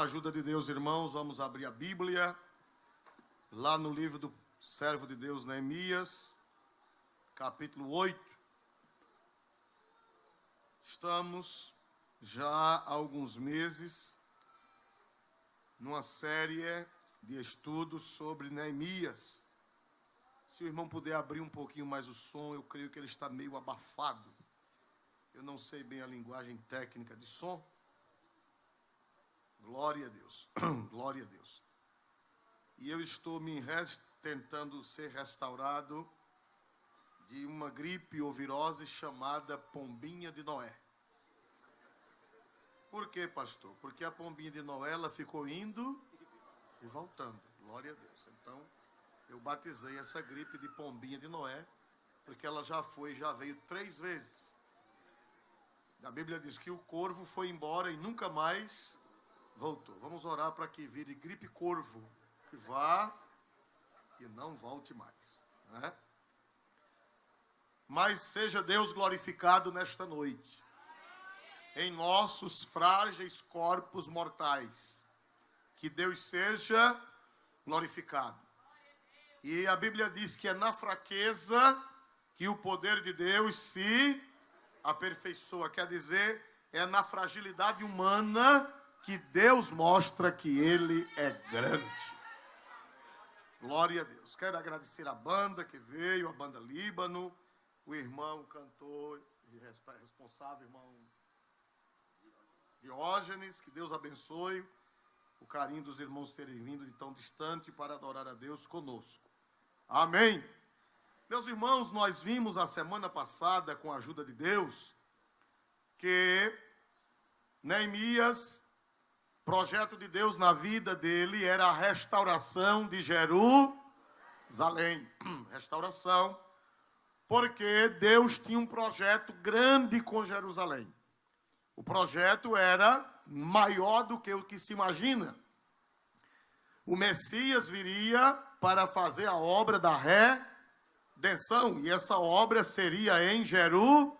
a ajuda de Deus, irmãos, vamos abrir a Bíblia, lá no livro do servo de Deus, Neemias, capítulo 8. Estamos já há alguns meses numa série de estudos sobre Neemias. Se o irmão puder abrir um pouquinho mais o som, eu creio que ele está meio abafado. Eu não sei bem a linguagem técnica de som. Glória a Deus, glória a Deus. E eu estou tentando ser restaurado de uma gripe ou virose chamada pombinha de Noé. Por quê, pastor? Porque a pombinha de Noé, ela ficou indo e voltando. Glória a Deus. Então, eu batizei essa gripe de pombinha de Noé, porque ela já veio 3 vezes. A Bíblia diz que o corvo foi embora e nunca mais voltou. Vamos orar para que vire gripe corvo, que vá e não volte mais, né? Mas seja Deus glorificado nesta noite, em nossos frágeis corpos mortais. Que Deus seja glorificado. E a Bíblia diz que é na fraqueza que o poder de Deus se aperfeiçoa. Quer dizer, é na fragilidade humana que Deus mostra que Ele é grande. Glória a Deus. Quero agradecer a banda que veio, a banda Líbano, o irmão cantor responsável, irmão Diógenes, que Deus abençoe o carinho dos irmãos terem vindo de tão distante para adorar a Deus conosco. Amém. Meus irmãos, nós vimos a semana passada, com a ajuda de Deus, que Neemias, projeto de Deus na vida dele era a restauração de Jerusalém. Restauração, porque Deus tinha um projeto grande com Jerusalém. O projeto era maior do que o que se imagina. O Messias viria para fazer a obra da redenção, e essa obra seria em Jerusalém.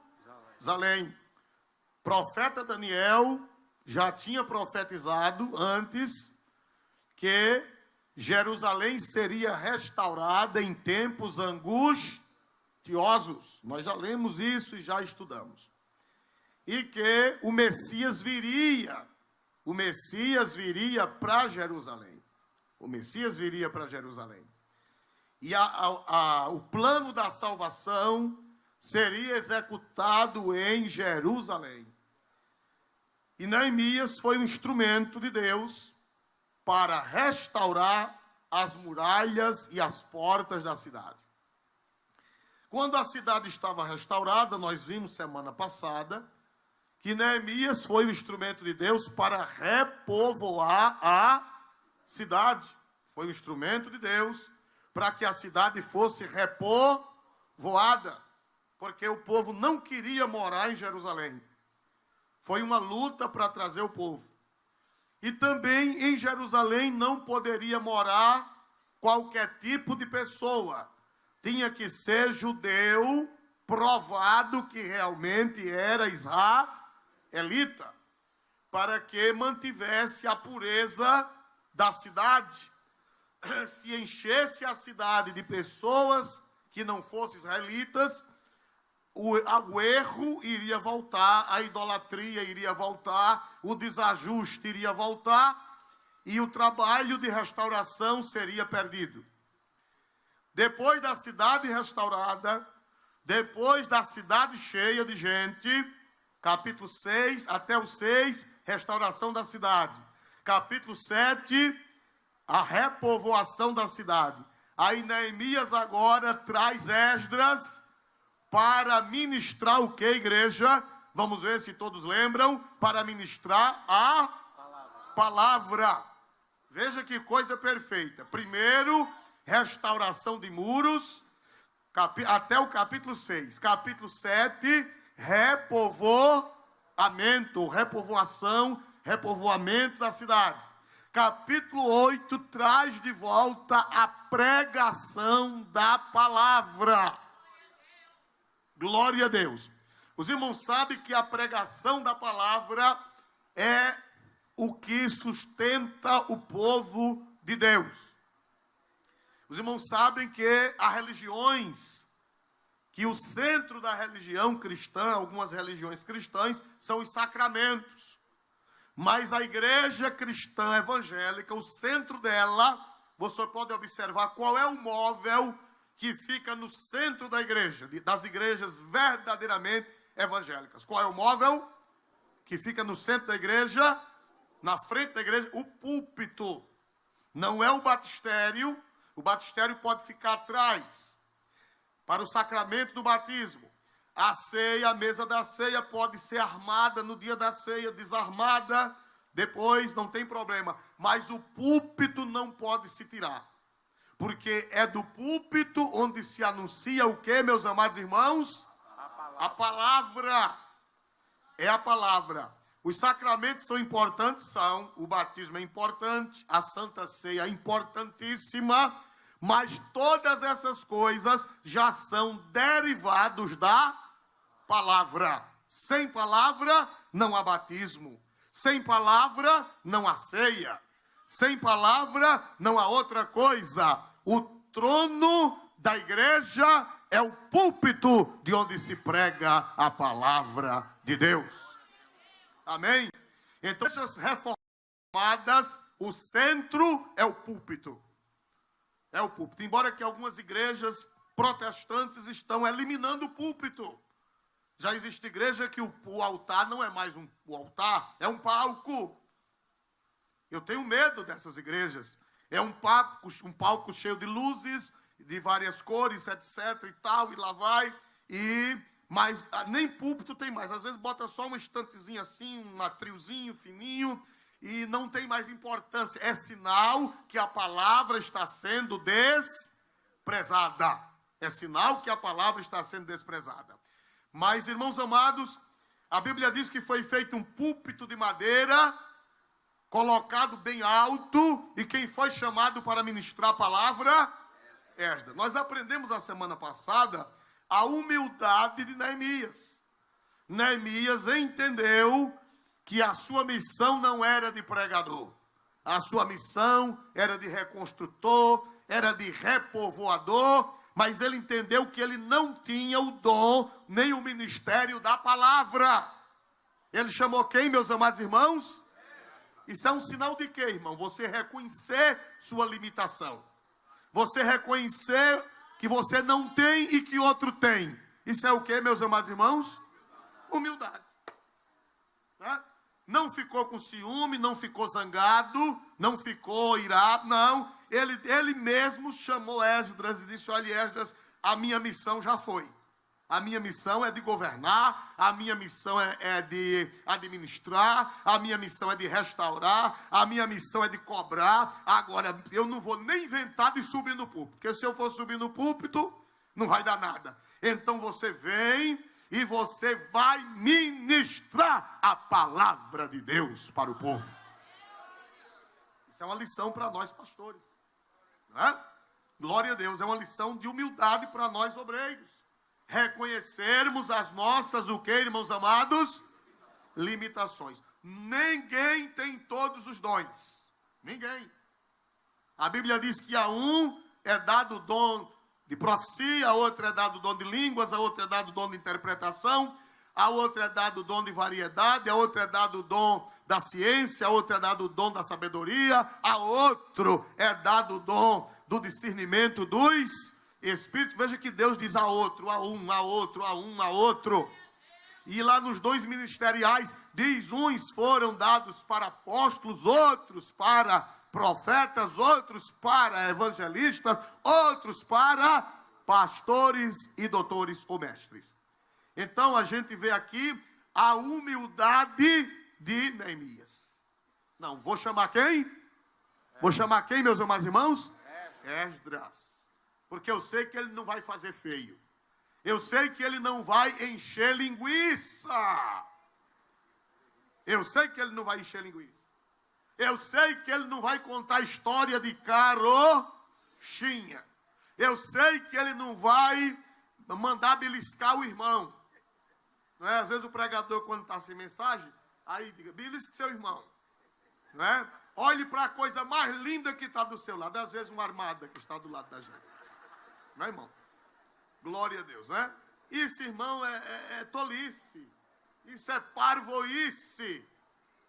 Profeta Daniel já tinha profetizado antes que Jerusalém seria restaurada em tempos angustiosos. Nós já lemos isso e já estudamos. E que o Messias viria para Jerusalém. O Messias viria para Jerusalém. E o plano da salvação seria executado em Jerusalém. E Neemias foi um instrumento de Deus para restaurar as muralhas e as portas da cidade. Quando a cidade estava restaurada, nós vimos semana passada que Neemias foi o instrumento de Deus para repovoar a cidade. Foi um instrumento de Deus para que a cidade fosse repovoada, porque o povo não queria morar em Jerusalém. Foi uma luta para trazer o povo. E também em Jerusalém não poderia morar qualquer tipo de pessoa. Tinha que ser judeu, provado que realmente era israelita, para que mantivesse a pureza da cidade. Se enchesse a cidade de pessoas que não fossem israelitas, o erro iria voltar, a idolatria iria voltar, o desajuste iria voltar e o trabalho de restauração seria perdido. Depois da cidade restaurada, depois da cidade cheia de gente, capítulo 6 até o 6, restauração da cidade. Capítulo 7, a repovoação da cidade. Aí Neemias agora traz Esdras para ministrar o que, igreja? Vamos ver se todos lembram. Para ministrar a palavra. Veja que coisa perfeita. Primeiro, restauração de muros, até o capítulo 6. Capítulo 7, repovoamento da cidade. Capítulo 8 traz de volta a pregação da palavra. Glória a Deus. Os irmãos sabem que a pregação da palavra é o que sustenta o povo de Deus. Os irmãos sabem que há religiões, que o centro da religião cristã, algumas religiões cristãs, são os sacramentos. Mas a igreja cristã evangélica, o centro dela, você pode observar qual é o móvel que fica no centro da igreja, das igrejas verdadeiramente evangélicas. Qual é o móvel que fica no centro da igreja, na frente da igreja? O púlpito. Não é o batistério. O batistério pode ficar atrás, para o sacramento do batismo. A ceia, a mesa da ceia pode ser armada no dia da ceia, desarmada, depois não tem problema. Mas o púlpito não pode se tirar. Porque é do púlpito onde se anuncia o quê, meus amados irmãos? A palavra. É a palavra. Os sacramentos são importantes, são. O batismo é importante, a Santa Ceia é importantíssima, mas todas essas coisas já são derivados da palavra. Sem palavra, não há batismo. Sem palavra, não há ceia. Sem palavra, não há outra coisa. O trono da igreja é o púlpito de onde se prega a palavra de Deus. Amém? Então, as reformadas, o centro é o púlpito. É o púlpito. Embora que algumas igrejas protestantes estão eliminando o púlpito. Já existe igreja que o altar não é mais o altar, é um palco. Eu tenho medo dessas igrejas. É um palco cheio de luzes, de várias cores, etc. e tal, e lá vai. Mas nem púlpito tem mais. Às vezes bota só um estantezinho assim, um atriozinho fininho, e não tem mais importância. É sinal que a palavra está sendo desprezada. É sinal que a palavra está sendo desprezada. Mas, irmãos amados, a Bíblia diz que foi feito um púlpito de madeira, colocado bem alto, e quem foi chamado para ministrar a palavra? Esdras. Nós aprendemos a semana passada a humildade de Neemias. Neemias entendeu que a sua missão não era de pregador. A sua missão era de reconstrutor, era de repovoador, mas ele entendeu que ele não tinha o dom, nem o ministério da palavra. Ele chamou quem, meus amados irmãos? Isso é um sinal de quê, irmão? Você reconhecer sua limitação. Você reconhecer que você não tem e que outro tem. Isso é o quê, meus amados irmãos? Humildade. Tá? Não ficou com ciúme, não ficou zangado, não ficou irado, não. Ele mesmo chamou Esdras e disse: olha, Esdras, a minha missão já foi. A minha missão é de governar, a minha missão é de administrar, a minha missão é de restaurar, a minha missão é de cobrar. Agora, eu não vou nem inventar de subir no púlpito, porque se eu for subir no púlpito, não vai dar nada. Então você vem e você vai ministrar a palavra de Deus para o povo. Isso é uma lição para nós pastores. Não é? Glória a Deus, é uma lição de humildade para nós obreiros. Reconhecermos as nossas, o que, irmãos amados? Limitações. Ninguém tem todos os dons. Ninguém. A Bíblia diz que a um é dado o dom de profecia, a outra é dado o dom de línguas, a outra é dado o dom de interpretação, a outra é dado o dom de variedade, a outra é dado o dom da ciência, a outra é dado o dom da sabedoria, a outro é dado o dom do discernimento dos Espírito. Veja que Deus diz a outro, a um, a outro, a um, a outro. E lá nos dons ministeriais, diz: uns foram dados para apóstolos, outros para profetas, outros para evangelistas, outros para pastores e doutores ou mestres. Então a gente vê aqui a humildade de Neemias. Não, vou chamar quem? Vou chamar quem, meus amados irmãos? Esdras. Porque eu sei que ele não vai fazer feio. Eu sei que ele não vai encher linguiça. Eu sei que ele não vai encher linguiça. Eu sei que ele não vai contar história de carochinha. Eu sei que ele não vai mandar beliscar o irmão. Não é? Às vezes o pregador, quando está sem mensagem, aí diga: belisque seu irmão. Não é? Olhe para a coisa mais linda que está do seu lado. Às vezes uma armada que está do lado da gente. Não é, irmão? Glória a Deus, não é? Isso, irmão, é tolice. Isso é parvoíce.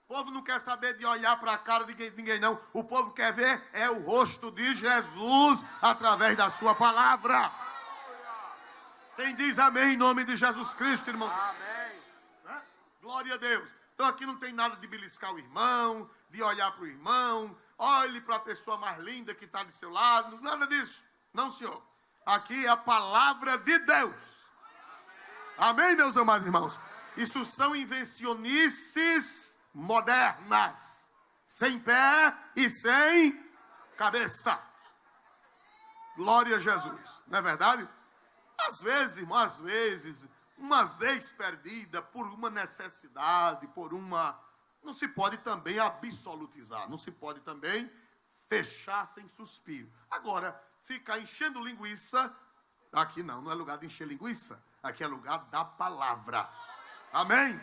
O povo não quer saber de olhar para a cara de ninguém, não. O povo quer ver o rosto de Jesus através da sua palavra. Quem diz amém em nome de Jesus Cristo, irmão? Amém. Né? Glória a Deus. Então aqui não tem nada de beliscar o irmão, de olhar para o irmão. Olhe para a pessoa mais linda que está do seu lado. Nada disso. Não, senhor. Aqui é a palavra de Deus. Amém, meus amados irmãos? Isso são invencionices modernas. Sem pé e sem cabeça. Glória a Jesus. Não é verdade? Às vezes, irmão, às vezes, uma vez perdida por uma necessidade, por uma... Não se pode também absolutizar. Não se pode também fechar sem suspiro. Agora, ficar enchendo linguiça, aqui não é lugar de encher linguiça, aqui é lugar da palavra. Amém?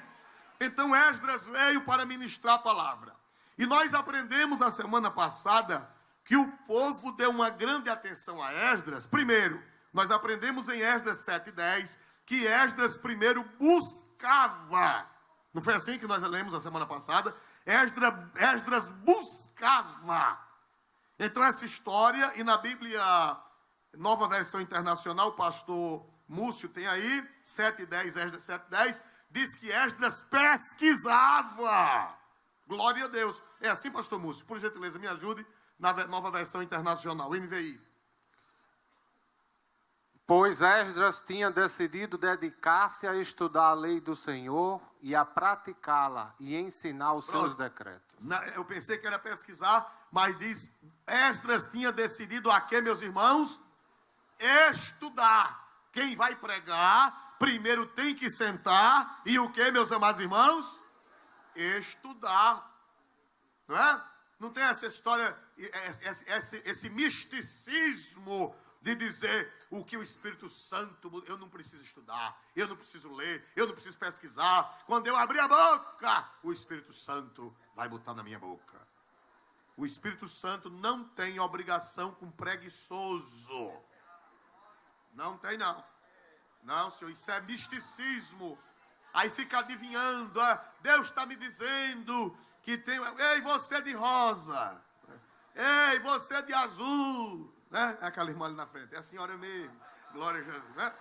Então Esdras veio para ministrar a palavra. E nós aprendemos a semana passada que o povo deu uma grande atenção a Esdras. Primeiro, nós aprendemos em Esdras 7:10 que Esdras primeiro buscava. Não foi assim que nós lemos a semana passada? Esdras buscava. Então essa história, e na Bíblia Nova Versão Internacional, o pastor Múcio tem aí, 7:10, Esdras 7:10, diz que Esdras pesquisava. Glória a Deus. É assim, pastor Múcio? Por gentileza, me ajude na Nova Versão Internacional, NVI. Pois Esdras tinha decidido dedicar-se a estudar a lei do Senhor e a praticá-la e ensinar os seus decretos. Eu pensei que era pesquisar, mas diz, Esdras tinha decidido a quê, meus irmãos? Estudar. Quem vai pregar, primeiro tem que sentar e o quê, meus amados irmãos? Estudar. Não é? Não tem essa história, esse misticismo de dizer o que o Espírito Santo, eu não preciso estudar, eu não preciso ler, eu não preciso pesquisar. Quando eu abrir a boca, o Espírito Santo vai botar na minha boca. O Espírito Santo não tem obrigação com preguiçoso. Não tem, não. Não, senhor, isso é misticismo. Aí fica adivinhando, Deus está me dizendo que tem... Ei, você de rosa. Ei, você de azul. Né? É aquela irmã ali na frente, é a senhora mesmo. Glória a Jesus, né?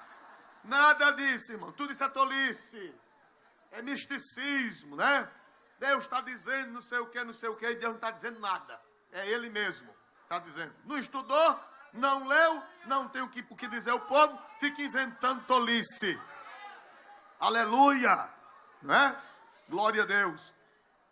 Nada disso, irmão. Tudo isso é tolice. É misticismo, né? Deus está dizendo não sei o que, e Deus não está dizendo nada. É Ele mesmo está dizendo. Não estudou, não leu, não tem o que dizer ao povo, fica inventando tolice. Aleluia! Não é? Glória a Deus.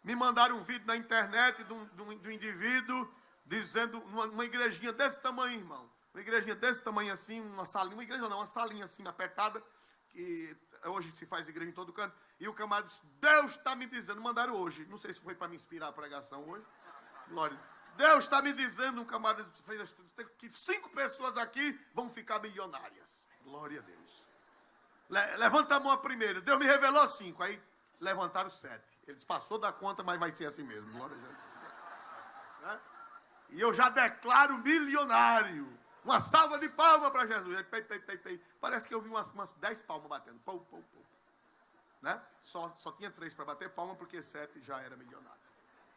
Me mandaram um vídeo na internet de um indivíduo dizendo, uma igrejinha desse tamanho, irmão. Uma igrejinha desse tamanho assim, uma salinha, uma igreja não, uma salinha assim apertada, que hoje se faz igreja em todo canto. E o camarada disse, Deus está me dizendo, mandaram hoje, não sei se foi para me inspirar a pregação hoje. Glória. Deus está me dizendo, um camarada fez que 5 pessoas aqui vão ficar milionárias. Glória a Deus. Levanta a mão a primeira. Deus me revelou 5. Aí levantaram 7. Eles passou da conta, mas vai ser assim mesmo. Glória a Deus. Né? E eu já declaro milionário. Uma salva de palmas para Jesus. Parece que eu vi umas 10 palmas batendo. Pou, pou, pou. Né? Só tinha 3 para bater palma, porque 7 já era milionário.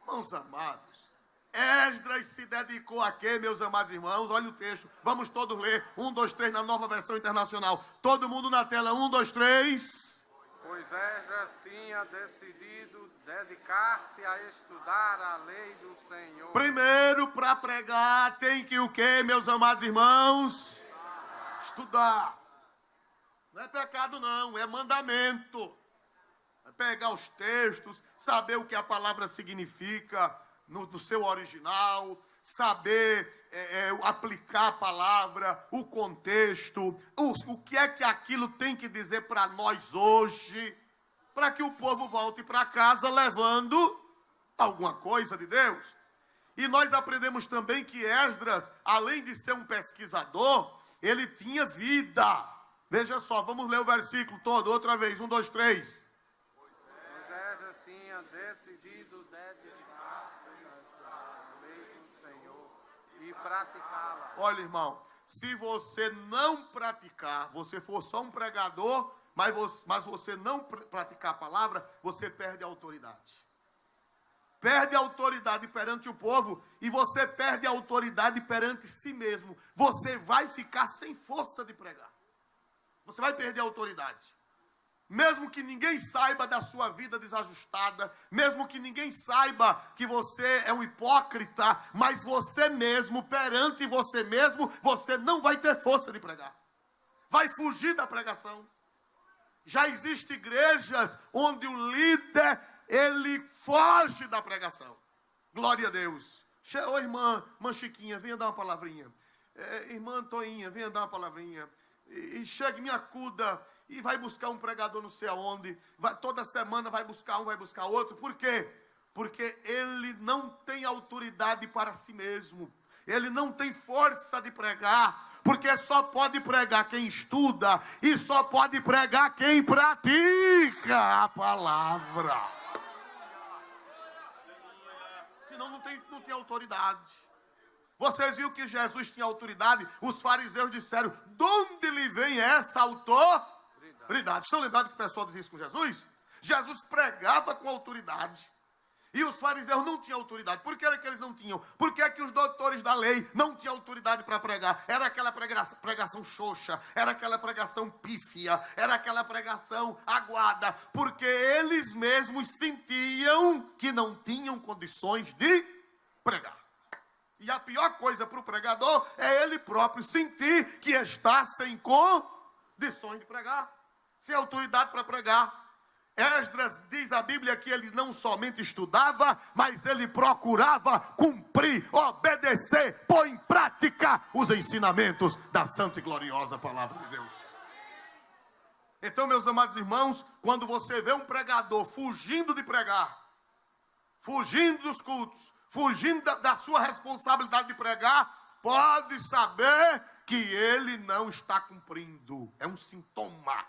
Irmãos amados, Esdras se dedicou a quê, meus amados irmãos? Olha o texto. Vamos todos ler. 1, 2, 3 na Nova Versão Internacional. Todo mundo na tela. 1, 2, 3. Pois Esdras tinha decidido dedicar-se a estudar a lei do Senhor. Primeiro, para pregar, tem que o quê, meus amados irmãos? Estudar. Não é pecado, não. É mandamento. É pegar os textos, saber o que a palavra significa no seu original, saber aplicar a palavra, o contexto, o que é que aquilo tem que dizer para nós hoje, para que o povo volte para casa levando alguma coisa de Deus. E nós aprendemos também que Esdras, além de ser um pesquisador, ele tinha vida. Veja só, vamos ler o versículo todo, outra vez, 1, 2, 3. Pois Esdras tinha decidido dedicar-se e praticá-la. Olha, irmão, se você não praticar, você for só um pregador, mas você não praticar a palavra, você perde a autoridade. Perde a autoridade perante o povo e você perde a autoridade perante si mesmo. Você vai ficar sem força de pregar. Você vai perder a autoridade. Mesmo que ninguém saiba da sua vida desajustada, mesmo que ninguém saiba que você é um hipócrita, mas você mesmo, perante você mesmo, você não vai ter força de pregar. Vai fugir da pregação. Já existem igrejas onde o líder, ele foge da pregação. Glória a Deus. Ô irmã Chiquinha, venha dar uma palavrinha. Irmã Toinha, venha dar uma palavrinha. E chega, me acuda e vai buscar um pregador não sei aonde. Toda semana vai buscar um, vai buscar outro. Por quê? Porque ele não tem autoridade para si mesmo. Ele não tem força de pregar. Porque só pode pregar quem estuda e só pode pregar quem pratica a palavra. Senão não tem autoridade. Vocês viram que Jesus tinha autoridade? Os fariseus disseram, de onde lhe vem essa autoridade? Estão lembrados que o pessoal dizia isso com Jesus? Jesus pregava com autoridade. E os fariseus não tinham autoridade. Por que era que eles não tinham? Por que é que os doutores da lei não tinham autoridade para pregar? Era aquela pregação xoxa, era aquela pregação pífia, era aquela pregação aguada. Porque eles mesmos sentiam que não tinham condições de pregar. E a pior coisa para o pregador é ele próprio sentir que está sem condições de pregar. Sem autoridade para pregar. Esdras diz a Bíblia que ele não somente estudava, mas ele procurava cumprir, obedecer, pôr em prática os ensinamentos da santa e gloriosa palavra de Deus. Então, meus amados irmãos, quando você vê um pregador fugindo de pregar, fugindo dos cultos, fugindo da sua responsabilidade de pregar, pode saber que ele não está cumprindo. É um sintoma.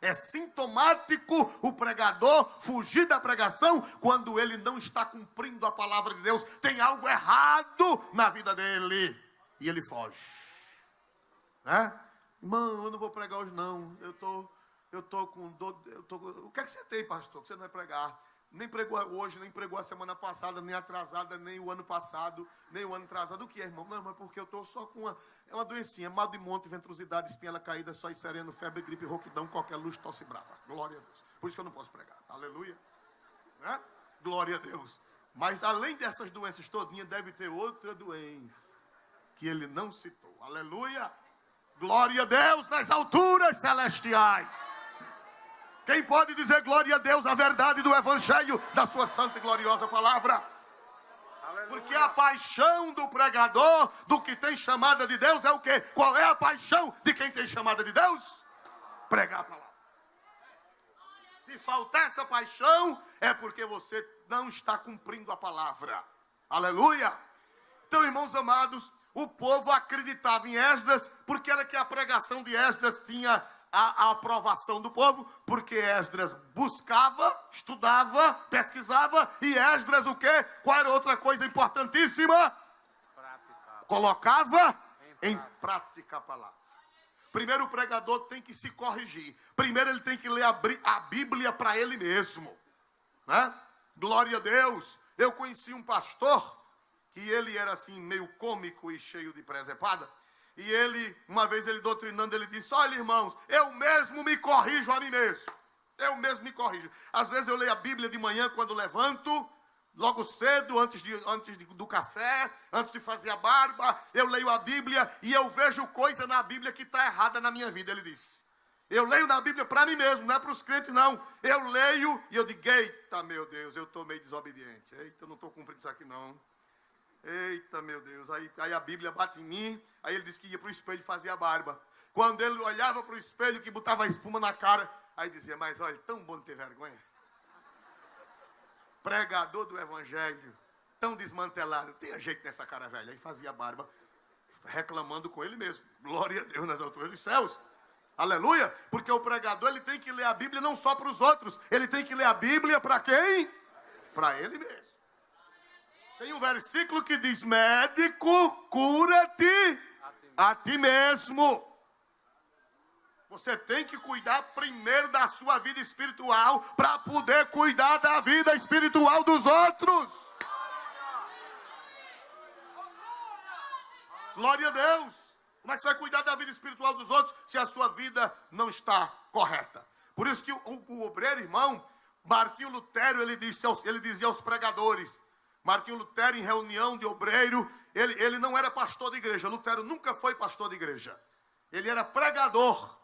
É sintomático o pregador fugir da pregação quando ele não está cumprindo a palavra de Deus. Tem algo errado na vida dele. E ele foge. Irmão, eu não vou pregar hoje não. Eu tô com dor. O que é que você tem, pastor? Que você não vai pregar? Nem pregou hoje, nem pregou a semana passada, nem atrasada, nem o ano passado, nem o ano atrasado. O que é, irmão? Não, mas porque eu estou só com uma doencinha, mal de monte, ventrosidade, espinha caída, só e sereno, febre, gripe, rouquidão, qualquer luz, tosse brava. Glória a Deus. Por isso que eu não posso pregar. Aleluia. Glória a Deus. Mas além dessas doenças todinhas, deve ter outra doença que ele não citou. Aleluia. Glória a Deus nas alturas celestiais. Quem pode dizer glória a Deus, a verdade do Evangelho, da sua santa e gloriosa palavra? Aleluia. Porque a paixão do pregador, do que tem chamada de Deus, é o quê? Qual é a paixão de quem tem chamada de Deus? Pregar a palavra. Se faltar essa paixão, é porque você não está cumprindo a palavra. Aleluia. Então, irmãos amados, o povo acreditava em Esdras, porque era que a pregação de Esdras tinha a aprovação do povo, porque Esdras buscava, estudava, pesquisava, e Esdras o quê? Qual era outra coisa importantíssima? Colocava em prática a palavra. Primeiro o pregador tem que se corrigir. Primeiro ele tem que ler a Bíblia para ele mesmo. Glória a Deus. Eu conheci um pastor, que ele era assim meio cômico e cheio de presepada. E ele, uma vez ele doutrinando, ele disse, olha irmãos, eu mesmo me corrijo a mim mesmo. Eu mesmo me corrijo. Às vezes eu leio a Bíblia de manhã quando levanto, logo cedo, antes do café, antes de fazer a barba, eu leio a Bíblia e eu vejo coisa na Bíblia que está errada na minha vida, ele disse. Eu leio na Bíblia para mim mesmo, não é para os crentes não. Eu leio e eu digo, eita meu Deus, eu estou meio desobediente. Eita, eu não estou cumprindo isso aqui não. Eita, meu Deus, aí a Bíblia bate em mim, aí ele disse que ia para o espelho e fazia a barba. Quando ele olhava para o espelho, que botava a espuma na cara, aí dizia, mas olha, tão bom ter vergonha. Pregador do Evangelho, tão desmantelado, tem jeito nessa cara velha. Aí fazia a barba, reclamando com ele mesmo. Glória a Deus nas alturas dos céus. Aleluia, porque o pregador ele tem que ler a Bíblia não só para os outros, ele tem que ler a Bíblia para quem? Para ele mesmo. Tem um versículo que diz: médico, cura-te a ti mesmo. Você tem que cuidar primeiro da sua vida espiritual para poder cuidar da vida espiritual dos outros. Glória a Deus. Como é que você vai cuidar da vida espiritual dos outros se a sua vida não está correta? Por isso que o obreiro, irmão, Martinho Lutero, ele dizia aos pregadores. Martinho Lutero, em reunião de obreiro, ele não era pastor de igreja. Lutero nunca foi pastor de igreja. Ele era pregador.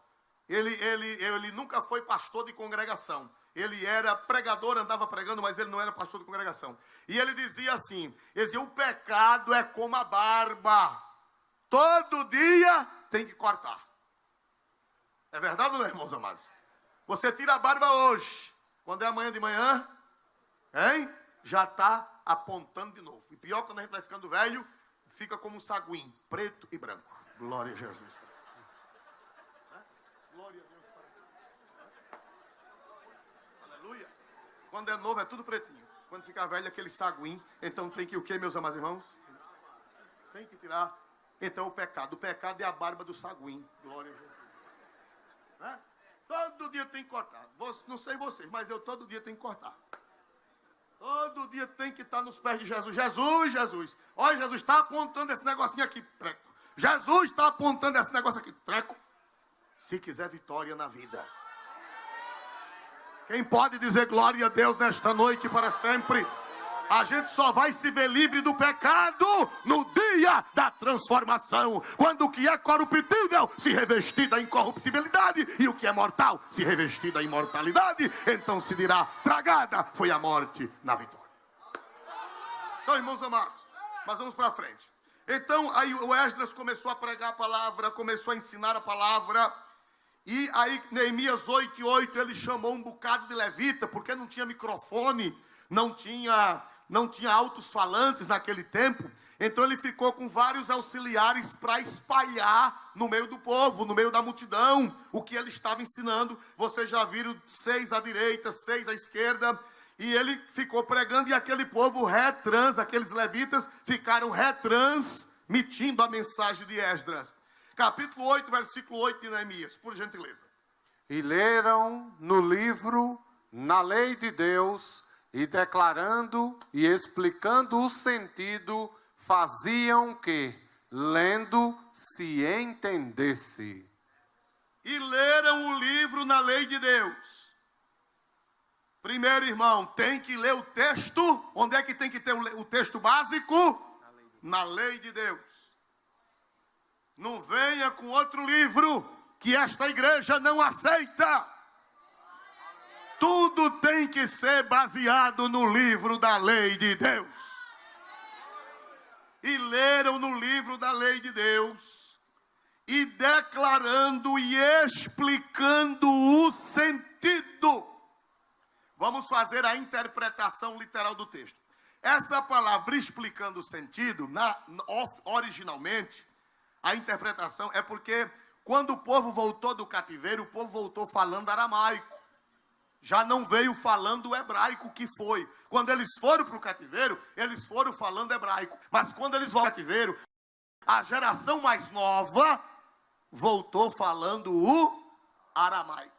Ele nunca foi pastor de congregação. Ele era pregador, andava pregando, mas ele não era pastor de congregação. E ele dizia assim, ele dizia: o pecado é como a barba. Todo dia tem que cortar. É verdade ou não, irmãos amados? Você tira a barba hoje. Quando é amanhã de manhã, hein? Já está apontando de novo. E pior, quando a gente vai ficando velho, fica como um saguim, preto e branco. Glória a Jesus. Glória a Deus. Aleluia. Quando é novo é tudo pretinho. Quando fica velho é aquele saguim. Então tem que o quê, meus amados irmãos? Tem que tirar. Então o pecado é a barba do saguim. Glória a Jesus. Né? Todo dia tem que cortar. Não sei vocês, mas eu todo dia tenho que cortar. Todo dia tem que estar nos pés de Jesus. Jesus, Jesus. Olha, Jesus está apontando esse negocinho aqui, treco. Jesus está apontando esse negócio aqui, treco. Se quiser vitória na vida. Quem pode dizer glória a Deus nesta noite para sempre? A gente só vai se ver livre do pecado no dia da transformação. Quando o que é corruptível se revestir da incorruptibilidade e o que é mortal se revestir da imortalidade, então se dirá: tragada foi a morte na vitória. Então, irmãos amados, mas vamos para frente. Então, aí o Esdras começou a pregar a palavra, começou a ensinar a palavra. E aí, Neemias 8:8, ele chamou um bocado de levita, porque não tinha microfone, não tinha altos-falantes naquele tempo. Então ele ficou com vários auxiliares para espalhar no meio do povo, no meio da multidão, o que ele estava ensinando. Vocês já viram 6 à direita, 6 à esquerda. E ele ficou pregando e aquele povo aqueles levitas ficaram retransmitindo a mensagem de Esdras. Capítulo 8, versículo 8 de Neemias, por gentileza. E leram no livro, na lei de Deus, e declarando e explicando o sentido, faziam que, lendo, se entendesse. E leram o livro na lei de Deus. Primeiro, irmão, tem que ler o texto. Onde é que tem que ter o texto básico? Na lei de Deus. Não venha com outro livro que esta igreja não aceita. Tudo tem que ser baseado no livro da lei de Deus. E leram no livro da lei de Deus, e declarando e explicando o sentido. Vamos fazer a interpretação literal do texto. Essa palavra explicando o sentido, originalmente, a interpretação é porque quando o povo voltou do cativeiro, o povo voltou falando aramaico. Já não veio falando o hebraico que foi. Quando eles foram para o cativeiro, eles foram falando hebraico. Mas quando eles voltam ao cativeiro, a geração mais nova voltou falando o aramaico.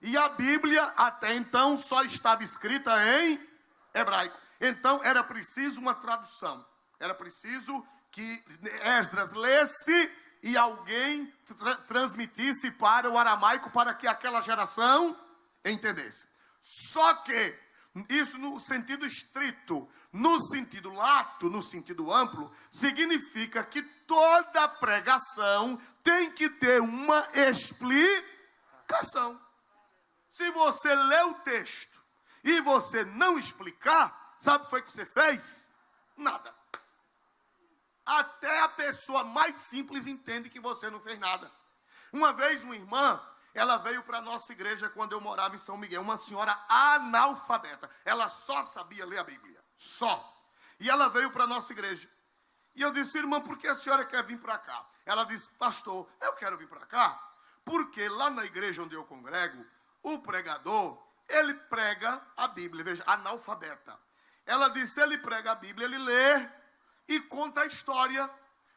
E a Bíblia, até então, só estava escrita em hebraico. Então, era preciso uma tradução. Era preciso que Esdras lesse e alguém transmitisse para o aramaico para que aquela geração entendesse. Só que isso no sentido estrito, no sentido lato, no sentido amplo, significa que toda pregação tem que ter uma explicação. Se você lê o texto e você não explicar, sabe o que foi que você fez? Nada. Até a pessoa mais simples entende que você não fez nada. Uma vez uma irmã, ela veio para a nossa igreja quando eu morava em São Miguel, uma senhora analfabeta. Ela só sabia ler a Bíblia, só. E ela veio para a nossa igreja. E eu disse: irmã, por que a senhora quer vir para cá? Ela disse: pastor, eu quero vir para cá porque lá na igreja onde eu congrego, o pregador, ele prega a Bíblia, veja, analfabeta. Ela disse, ele prega a Bíblia, ele lê e conta a história.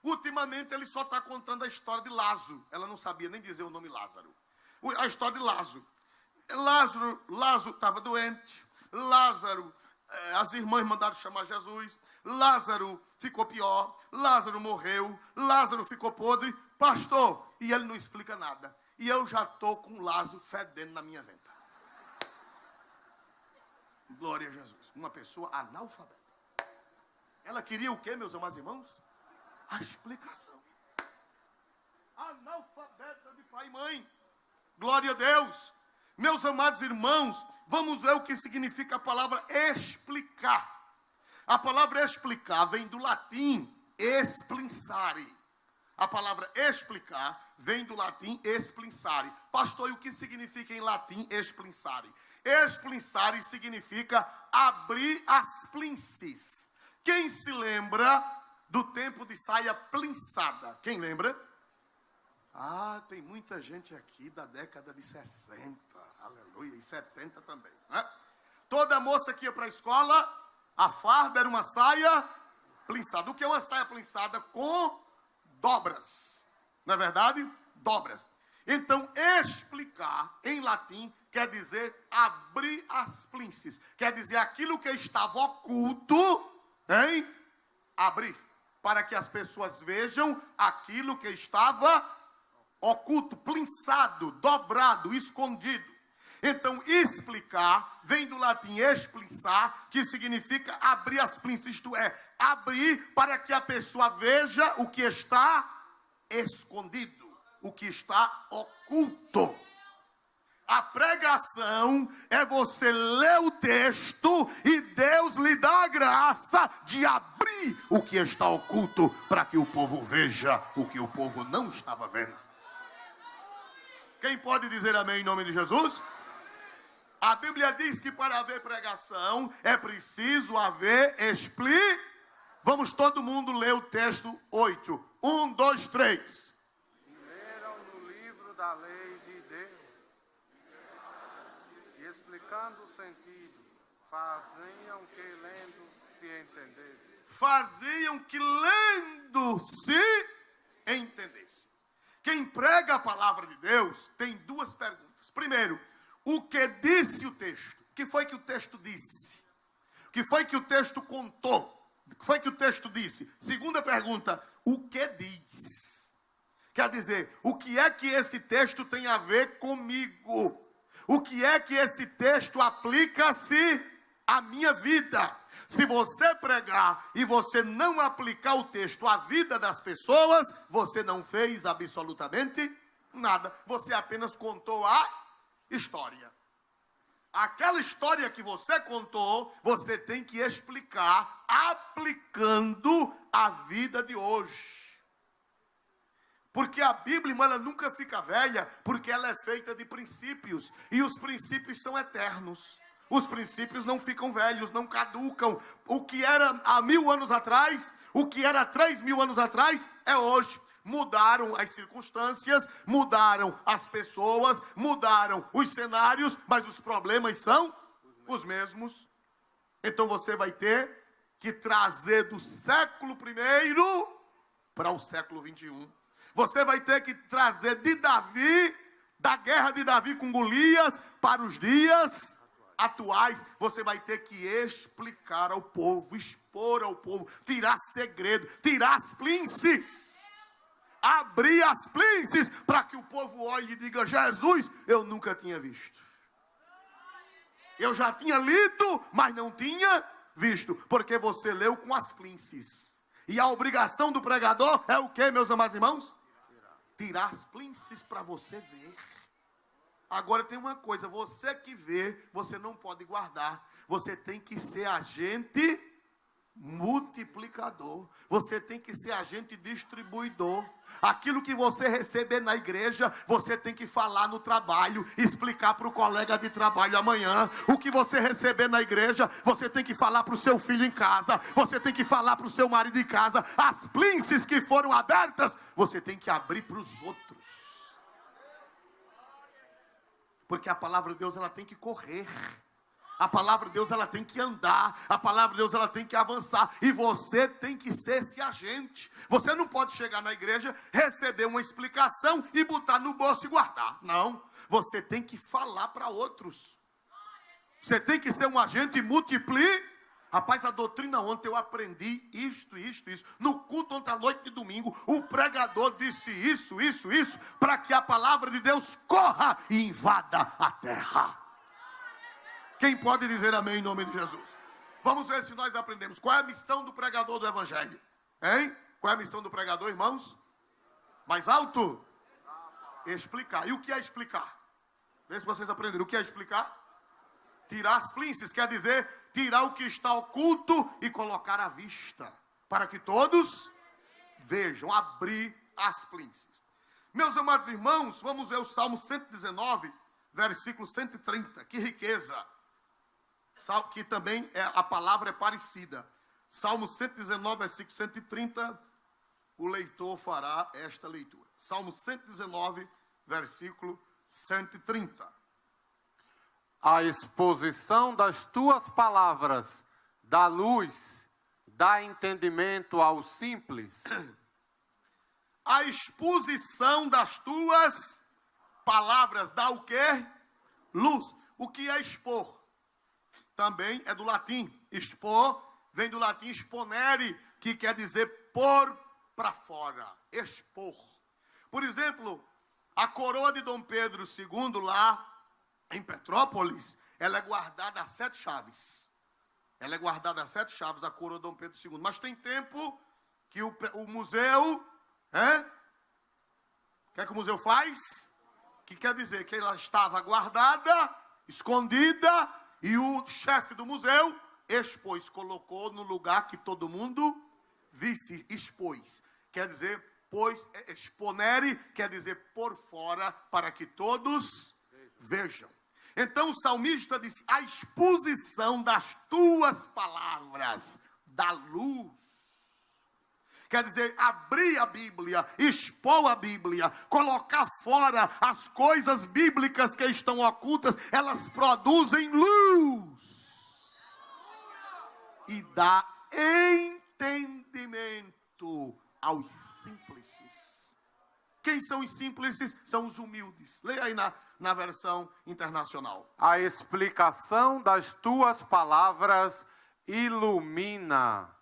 Ultimamente ele só está contando a história de Lázaro. Ela não sabia nem dizer o nome Lázaro. A história de Lázaro. Lázaro estava doente. Lázaro, as irmãs mandaram chamar Jesus. Lázaro ficou pior. Lázaro morreu. Lázaro ficou podre. Pastor, e ele não explica nada. E eu já estou com Lázaro fedendo na minha venta. Glória a Jesus. Uma pessoa analfabeta. Ela queria o quê, meus amados irmãos? A explicação. Analfabeta de pai e mãe. Glória a Deus. Meus amados irmãos, vamos ver o que significa a palavra explicar. A palavra explicar vem do latim explinsare. A palavra explicar vem do latim explinsare. Pastor, e o que significa em latim explinsare? Explinsare significa abrir as plinces. Quem se lembra do tempo de saia plinçada? Quem lembra? Ah, tem muita gente aqui da década de 60, aleluia, e 70 também, né? Toda moça que ia para a escola, a farda era uma saia plinçada. O que é uma saia plinçada? Com dobras, não é verdade? Dobras. Então, explicar em latim quer dizer abrir as plinces. Quer dizer aquilo que estava oculto, hein? Abrir. Para que as pessoas vejam aquilo que estava oculto, plinçado, dobrado, escondido. Então, explicar vem do latim explicar, que significa abrir as plinces, isto é, abrir para que a pessoa veja o que está escondido, o que está oculto. A pregação é você ler o texto e Deus lhe dá a graça de abrir o que está oculto para que o povo veja o que o povo não estava vendo. Quem pode dizer amém em nome de Jesus? A Bíblia diz que para haver pregação é preciso haver Vamos todo mundo ler o texto 8. 1, 2, 3. Leram no livro da lei de Deus, e explicando o sentido, faziam que lendo se entendesse. Faziam que lendo se entendesse. Quem prega a palavra de Deus tem duas perguntas. Primeiro, o que disse o texto? O que foi que o texto disse? O que foi que o texto contou? O que foi que o texto disse? Segunda pergunta, o que diz? Quer dizer, o que é que esse texto tem a ver comigo? O que é que esse texto aplica-se à minha vida? Se você pregar e você não aplicar o texto à vida das pessoas, você não fez absolutamente nada. Você apenas contou a história. Aquela história que você contou, você tem que explicar aplicando a vida de hoje. Porque a Bíblia, ela nunca fica velha, porque ela é feita de princípios. E os princípios são eternos. Os princípios não ficam velhos, não caducam. O que era há 1000 anos atrás, o que era 3000 anos atrás, é hoje. Mudaram as circunstâncias, mudaram as pessoas, mudaram os cenários, mas os problemas são os mesmos. Então você vai ter que trazer do século I para o século XXI. Você vai ter que trazer de Davi, da guerra de Davi com Golias, para os dias atuais. Você vai ter que explicar ao povo, expor ao povo, tirar segredo, tirar as plinces. Abrir as plinces para que o povo olhe e diga: Jesus, eu nunca tinha visto. Eu já tinha lido, mas não tinha visto. Porque você leu com as plinces. E a obrigação do pregador é o que, meus amados irmãos? Tirar as plinces para você ver. Agora tem uma coisa, você que vê, você não pode guardar. Você tem que ser agente multiplicador. Você tem que ser agente distribuidor. Aquilo que você receber na igreja, você tem que falar no trabalho, explicar para o colega de trabalho amanhã. O que você receber na igreja, você tem que falar para o seu filho em casa, você tem que falar para o seu marido em casa. As plinces que foram abertas, você tem que abrir para os outros. Porque a palavra de Deus, ela tem que correr. A palavra de Deus, ela tem que andar. A palavra de Deus, ela tem que avançar. E você tem que ser esse agente. Você não pode chegar na igreja, receber uma explicação e botar no bolso e guardar. Não. Você tem que falar para outros. Você tem que ser um agente e multiplicar. Rapaz, a doutrina ontem eu aprendi isto. No culto ontem à noite de domingo, o pregador disse isso, para que a palavra de Deus corra e invada a terra. Quem pode dizer amém em nome de Jesus? Vamos ver se nós aprendemos. Qual é a missão do pregador do evangelho? Hein? Qual é a missão do pregador, irmãos? Mais alto? Explicar. E o que é explicar? Vê se vocês aprenderam. O que é explicar? Tirar as plíncies, quer dizer, tirar o que está oculto e colocar à vista, para que todos vejam, abrir as plíncies. Meus amados irmãos, vamos ver o Salmo 119, versículo 130, que riqueza, que também a palavra é parecida. Salmo 119, versículo 130, o leitor fará esta leitura. Salmo 119, versículo 130. A exposição das tuas palavras dá luz, dá entendimento aos simples. A exposição das tuas palavras dá o quê? Luz. O que é expor? Também é do latim. Expor vem do latim exponere, que quer dizer pôr para fora. Expor. Por exemplo, a coroa de Dom Pedro II lá em Petrópolis, ela é guardada a 7 chaves. Ela é guardada a 7 chaves, a coroa de Dom Pedro II. Mas tem tempo que o museu... O que é que o museu faz? Que quer dizer que ela estava guardada, escondida, e o chefe do museu expôs, colocou no lugar que todo mundo visse, expôs. Quer dizer, exponere, quer dizer por fora, para que todos vejam. Então o salmista disse, a exposição das tuas palavras dá luz. Quer dizer, abrir a Bíblia, expor a Bíblia, colocar fora as coisas bíblicas que estão ocultas, elas produzem luz. E dá entendimento aos simples. Quem são os simples? São os humildes. Leia aí na versão internacional. A explicação das tuas palavras ilumina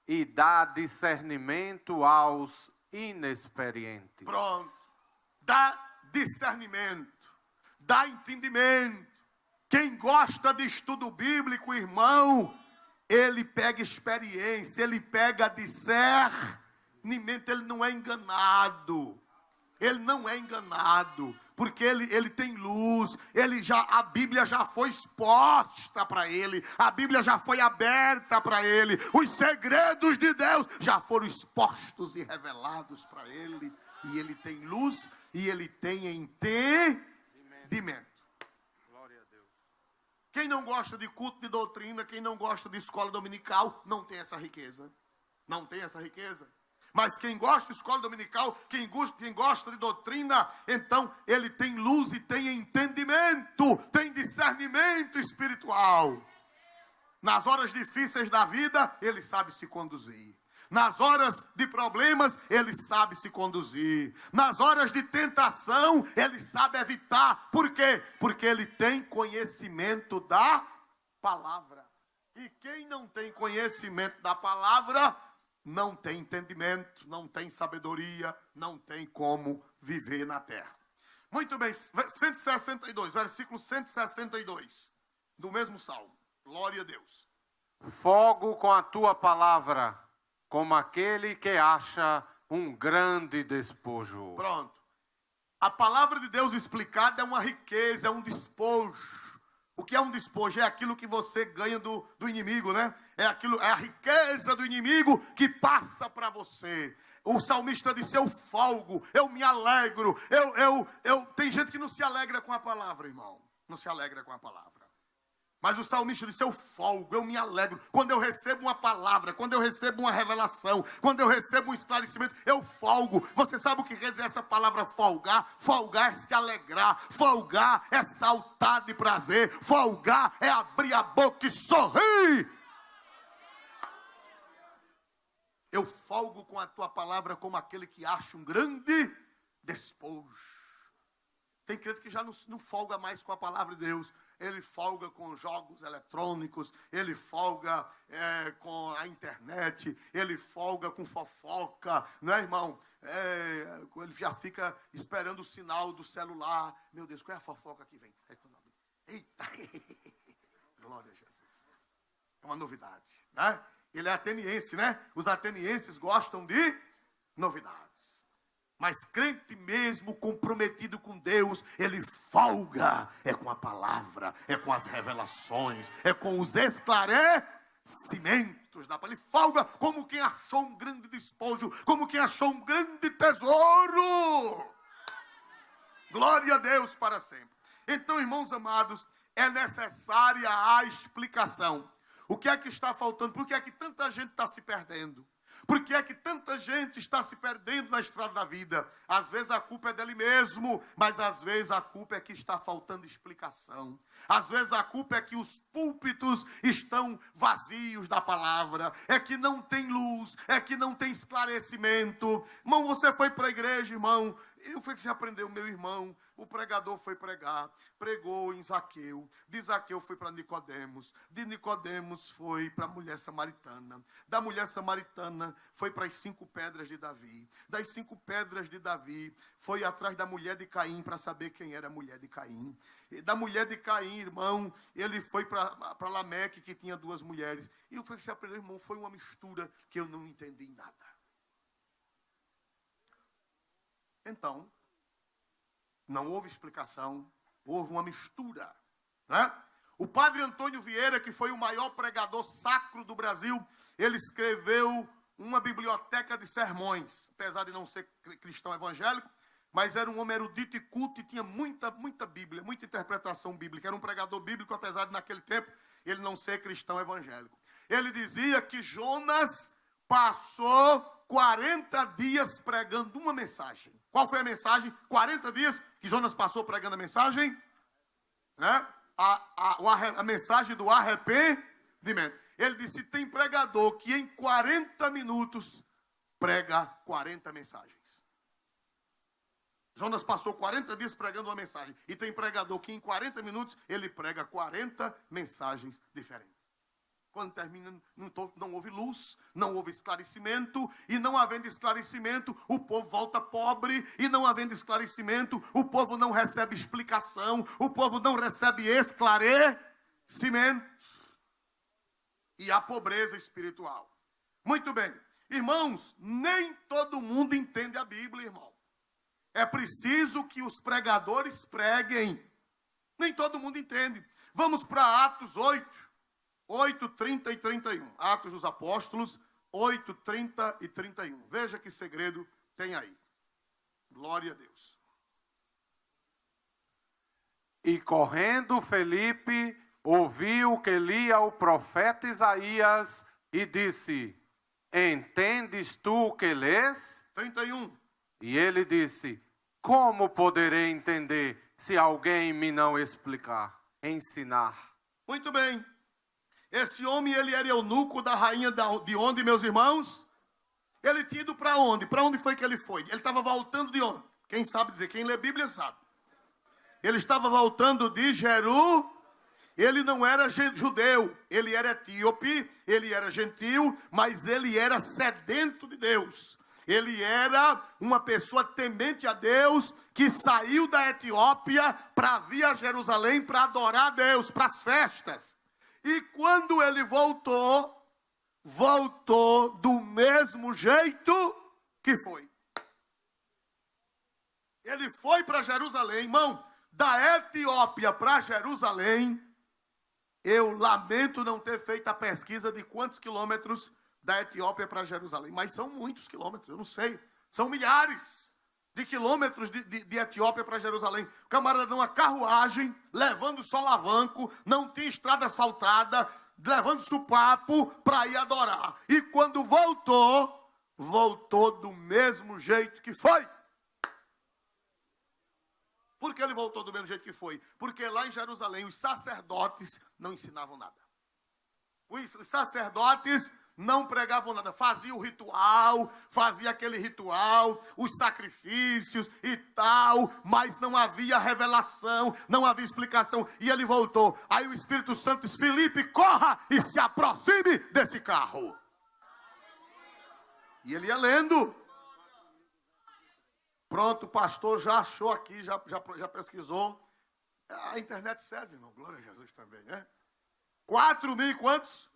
e dá discernimento aos inexperientes. Pronto. Dá discernimento, dá entendimento. Quem gosta de estudo bíblico, irmão, ele pega experiência, ele pega discernimento, ele não é enganado. Ele não é enganado, porque ele tem luz, a Bíblia já foi exposta para ele, a Bíblia já foi aberta para ele, os segredos de Deus já foram expostos e revelados para ele, e ele tem luz, e ele tem entendimento. Glória a Deus. Quem não gosta de culto de doutrina, quem não gosta de escola dominical, não tem essa riqueza. Não tem essa riqueza. Mas quem gosta de escola dominical, quem gosta de doutrina, então ele tem luz e tem entendimento, tem discernimento espiritual. Nas horas difíceis da vida, ele sabe se conduzir. Nas horas de problemas, ele sabe se conduzir. Nas horas de tentação, ele sabe evitar. Por quê? Porque ele tem conhecimento da palavra. E quem não tem conhecimento da palavra, não tem entendimento, não tem sabedoria, não tem como viver na terra. Muito bem, 162, versículo 162, do mesmo salmo. Glória a Deus. Fogo com a tua palavra, como aquele que acha um grande despojo. Pronto. A palavra de Deus explicada é uma riqueza, é um despojo. O que é um despojo? É aquilo que você ganha do inimigo, né? É a riqueza do inimigo que passa para você. O salmista disse, eu folgo, eu me alegro. Tem gente que não se alegra com a palavra, irmão. Não se alegra com a palavra. Mas o salmista disse, eu folgo, eu me alegro. Quando eu recebo uma palavra, quando eu recebo uma revelação, quando eu recebo um esclarecimento, eu folgo. Você sabe o que quer dizer essa palavra folgar? Folgar é se alegrar. Folgar é saltar de prazer. Folgar é abrir a boca e sorrir. Eu folgo com a tua palavra como aquele que acha um grande despojo. Tem crente que já não folga mais com a palavra de Deus. Ele folga com jogos eletrônicos, ele folga com a internet, ele folga com fofoca, não é, irmão? Ele já fica esperando o sinal do celular. Meu Deus, qual é a fofoca que vem? Eita! Glória a Jesus. É uma novidade, né? Ele é ateniense, né? Os atenienses gostam de novidades. Mas crente mesmo, comprometido com Deus, ele folga. É com a palavra, é com as revelações, é com os esclarecimentos da palavra. Ele folga como quem achou um grande despojo, como quem achou um grande tesouro. Glória a Deus para sempre. Então, irmãos amados, é necessária a explicação. O que é que está faltando? Por que é que tanta gente está se perdendo? Por que é que tanta gente está se perdendo na estrada da vida? Às vezes a culpa é dele mesmo, mas às vezes a culpa é que está faltando explicação. Às vezes a culpa é que os púlpitos estão vazios da palavra, é que não tem luz, é que não tem esclarecimento. Irmão, você foi para a igreja, irmão, e o que você aprendeu, meu irmão? O pregador foi pregar, pregou em Zaqueu, de Zaqueu foi para Nicodemos, de Nicodemos foi para a mulher samaritana, da mulher samaritana foi para as 5 pedras de Davi, das 5 pedras de Davi foi atrás da mulher de Caim para saber quem era a mulher de Caim, e da mulher de Caim, irmão, ele foi para Lameque, que tinha 2 mulheres, e o que você aprendeu, irmão, foi uma mistura que eu não entendi nada. Então, não houve explicação, houve uma mistura, né? O padre Antônio Vieira, que foi o maior pregador sacro do Brasil, ele escreveu uma biblioteca de sermões, apesar de não ser cristão evangélico, mas era um homem erudito e culto e tinha muita Bíblia, muita interpretação bíblica. Era um pregador bíblico, apesar de naquele tempo ele não ser cristão evangélico. Ele dizia que Jonas passou 40 dias pregando uma mensagem. Qual foi a mensagem? 40 dias que Jonas passou pregando a mensagem? Né? A mensagem do arrependimento. Ele disse, tem pregador que em 40 minutos prega 40 mensagens. Jonas passou 40 dias pregando uma mensagem. E tem pregador que em 40 minutos ele prega 40 mensagens diferentes. Quando termina, não houve luz, não houve esclarecimento, e não havendo esclarecimento, o povo volta pobre, e não havendo esclarecimento, o povo não recebe explicação, o povo não recebe esclarecimento, e a pobreza espiritual. Muito bem, irmãos, nem todo mundo entende a Bíblia, irmão. É preciso que os pregadores preguem, nem todo mundo entende. Vamos para Atos 8, 30 e 31. Atos dos Apóstolos, 8, 30 e 31. Veja que segredo tem aí. Glória a Deus. E correndo Felipe, ouviu que lia o profeta Isaías e disse, entendes tu o que lês? 31. E ele disse, como poderei entender se alguém me não explicar, ensinar? Muito bem. Esse homem, ele era eunuco da rainha de onde, meus irmãos? Ele tinha ido para onde? Para onde foi que ele foi? Ele estava voltando de onde? Quem sabe dizer? Quem lê Bíblia sabe. Ele estava voltando de Jerusalém. Ele não era judeu, ele era etíope, ele era gentil, mas ele era sedento de Deus. Ele era uma pessoa temente a Deus, que saiu da Etiópia para vir a Jerusalém para adorar a Deus, para as festas. E quando ele voltou do mesmo jeito que foi. Ele foi para Jerusalém, irmão, da Etiópia para Jerusalém. Eu lamento não ter feito a pesquisa de quantos quilômetros da Etiópia para Jerusalém, mas são muitos quilômetros, eu não sei, são milhares. de quilômetros de Etiópia para Jerusalém. O camarada deu uma carruagem, levando solavanco, não tinha estrada asfaltada, levando supapo para ir adorar. E quando voltou do mesmo jeito que foi. Por que ele voltou do mesmo jeito que foi? Porque lá em Jerusalém os sacerdotes não ensinavam nada. Os sacerdotes não pregavam nada, fazia o ritual, fazia aquele ritual, os sacrifícios e tal, mas não havia revelação, não havia explicação, e ele voltou. Aí o Espírito Santo disse: Filipe, corra e se aproxime desse carro. E ele ia lendo. Pronto, o pastor já achou aqui, já pesquisou. A internet serve, irmão, glória a Jesus também, né? 4.000 e quantos?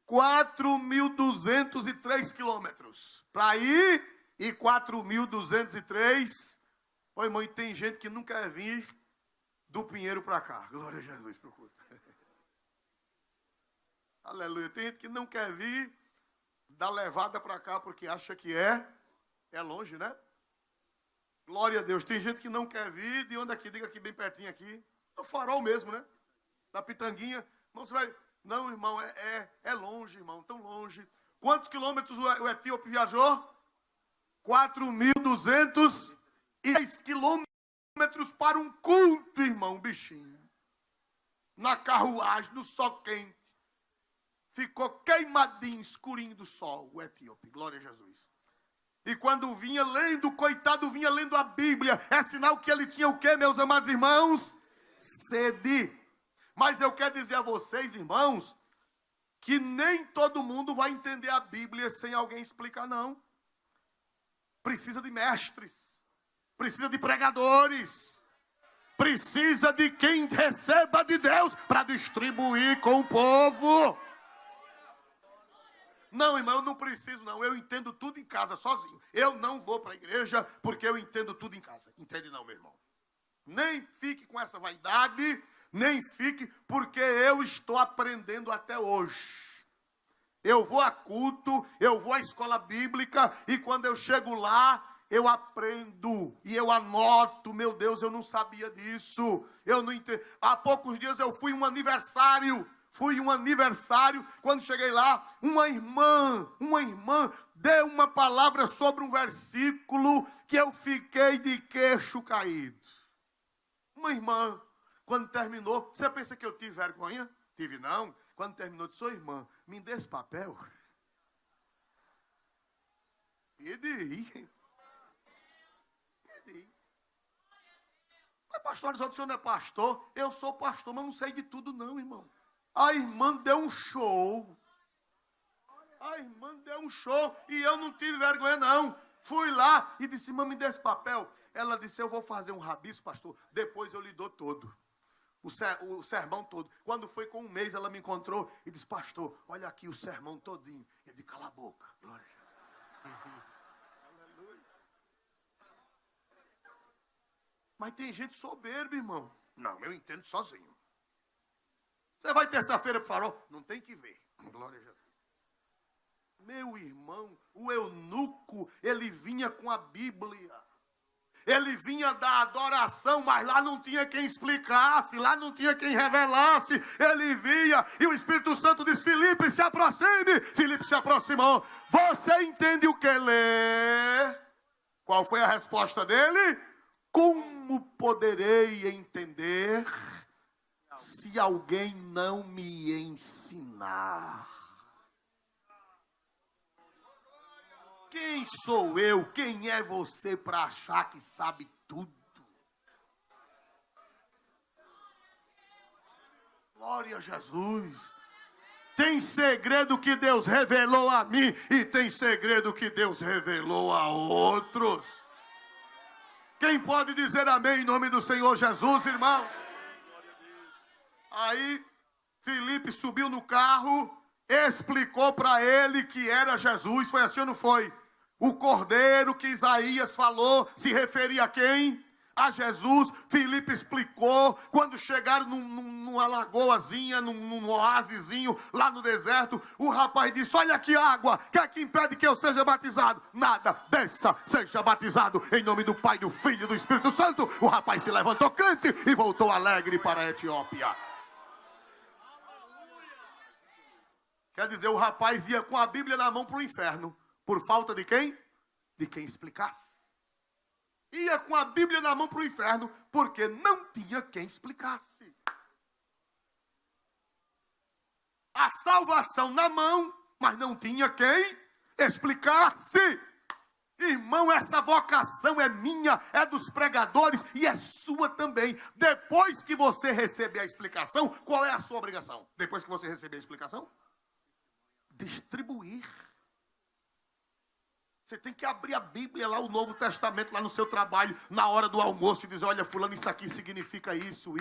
4.203 quilômetros para ir e 4.203. Oi, irmão, e tem gente que não quer vir do Pinheiro para cá. Glória a Jesus pro culto. Aleluia. Tem gente que não quer vir da levada para cá porque acha que é longe, né? Glória a Deus. Tem gente que não quer vir de onde aqui, diga aqui bem pertinho aqui, do Farol mesmo, né? Da Pitanguinha. Não, você vai... Não, irmão, é longe, irmão, tão longe. Quantos quilômetros o etíope viajou? 4.210 quilômetros para um culto, irmão, bichinho. Na carruagem, no sol quente. Ficou queimadinho, escurinho do sol, o etíope, glória a Jesus. E quando vinha lendo, coitado, vinha lendo a Bíblia, é sinal que ele tinha o quê, meus amados irmãos? Sede. Mas eu quero dizer a vocês, irmãos, que nem todo mundo vai entender a Bíblia sem alguém explicar, não. Precisa de mestres, precisa de pregadores, precisa de quem receba de Deus para distribuir com o povo. Não, irmão, eu não preciso, não. Eu entendo tudo em casa, sozinho. Eu não vou para a igreja porque eu entendo tudo em casa. Entende não, meu irmão? Nem fique com essa vaidade... Nem fique, porque eu estou aprendendo até hoje. Eu vou a culto, eu vou à escola bíblica, e quando eu chego lá, eu aprendo, e eu anoto. Meu Deus, eu não sabia disso, eu não entendo. Há poucos dias eu fui um aniversário, quando cheguei lá, uma irmã deu uma palavra sobre um versículo, que eu fiquei de queixo caído. Uma irmã. Quando terminou, você pensa que eu tive vergonha? Tive não. Quando terminou, disse: ô irmã, me dê esse papel. Pedi. Mas pastor, o senhor não é pastor? Eu sou pastor, mas não sei de tudo não, irmão. A irmã deu um show. E eu não tive vergonha não. Fui lá e disse: irmã, me dê esse papel. Ela disse: eu vou fazer um rabisco, pastor, depois eu lhe dou todo. O sermão todo. Quando foi com um mês, ela me encontrou e disse: pastor, olha aqui o sermão todinho. Eu disse: cala a boca. Glória a Jesus. Aleluia. Mas tem gente soberba, irmão. Não, eu entendo sozinho. Você vai terça-feira para o Farol? Não tem que ver. Glória a Jesus. Meu irmão, o eunuco, ele vinha com a Bíblia. Ele vinha da adoração, mas lá não tinha quem explicasse, lá não tinha quem revelasse. Ele vinha e o Espírito Santo disse: Filipe, se aproxime. Filipe se aproximou. Você entende o que lê? Qual foi a resposta dele? Como poderei entender se alguém não me ensinar? Quem sou eu? Quem é você para achar que sabe tudo? Glória a Jesus. Tem segredo que Deus revelou a mim e tem segredo que Deus revelou a outros. Quem pode dizer amém em nome do Senhor Jesus, irmão? Aí, Filipe subiu no carro, explicou para ele que era Jesus. Foi assim ou não foi? O cordeiro que Isaías falou se referia a quem? a Jesus. Filipe explicou. Quando chegaram numa lagoazinha, num oásisinho, lá no deserto, o rapaz disse: olha aqui a água, que é que impede que eu seja batizado? Nada, desça, seja batizado, em nome do Pai, do Filho e do Espírito Santo. O rapaz se levantou crente e voltou alegre para a Etiópia. Quer dizer, o rapaz ia com a Bíblia na mão para o inferno. Por falta de quem? De quem explicasse. Ia com a Bíblia na mão para o inferno, porque não tinha quem explicasse. A salvação na mão, mas não tinha quem explicasse. Irmão, essa vocação é minha, é dos pregadores e é sua também. Depois que você receber a explicação, qual é a sua obrigação? Depois que você receber a explicação? Distribuir. Você tem que abrir a Bíblia lá, o Novo Testamento, lá no seu trabalho, na hora do almoço, e dizer: olha, fulano, isso aqui significa isso.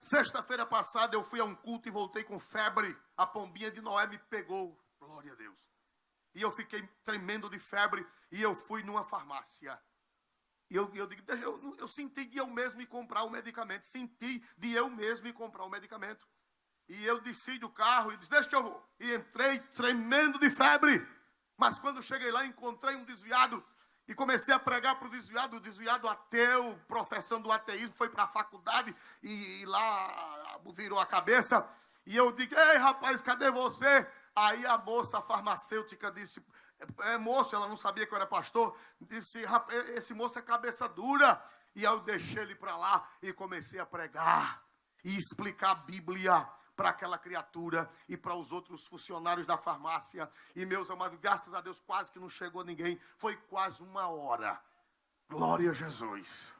Sexta-feira passada eu fui a um culto e voltei com febre. A pombinha de Noé me pegou. Glória a Deus. E eu fiquei tremendo de febre e eu fui numa farmácia. E eu digo, eu senti de eu mesmo ir comprar o medicamento. E eu desci do carro e disse: deixa que eu vou. E entrei tremendo de febre. Mas quando cheguei lá, encontrei um desviado. E comecei a pregar para o desviado ateu, professando o ateísmo, foi para a faculdade e lá virou a cabeça. E eu digo: ei, rapaz, cadê você? Aí a moça farmacêutica disse: moço, ela não sabia que eu era pastor, disse: rapaz, esse moço é cabeça dura. E eu deixei ele para lá e comecei a pregar e explicar a Bíblia para aquela criatura e para os outros funcionários da farmácia. E, meus amados, graças a Deus, quase que não chegou ninguém. Foi quase 1 hora. Glória a Jesus.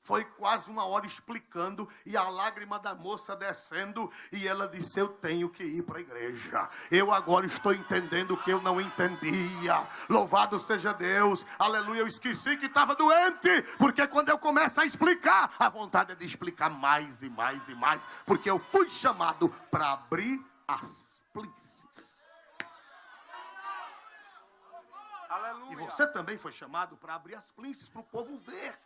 Foi quase 1 hora explicando e a lágrima da moça descendo. E ela disse: eu tenho que ir para a igreja. Eu agora estou entendendo o que eu não entendia. Louvado seja Deus. Aleluia. Eu esqueci que estava doente. Porque quando eu começo a explicar, a vontade é de explicar mais e mais e mais. Porque eu fui chamado para abrir as plícies. Aleluia. E você também foi chamado para abrir as plícies, para o povo ver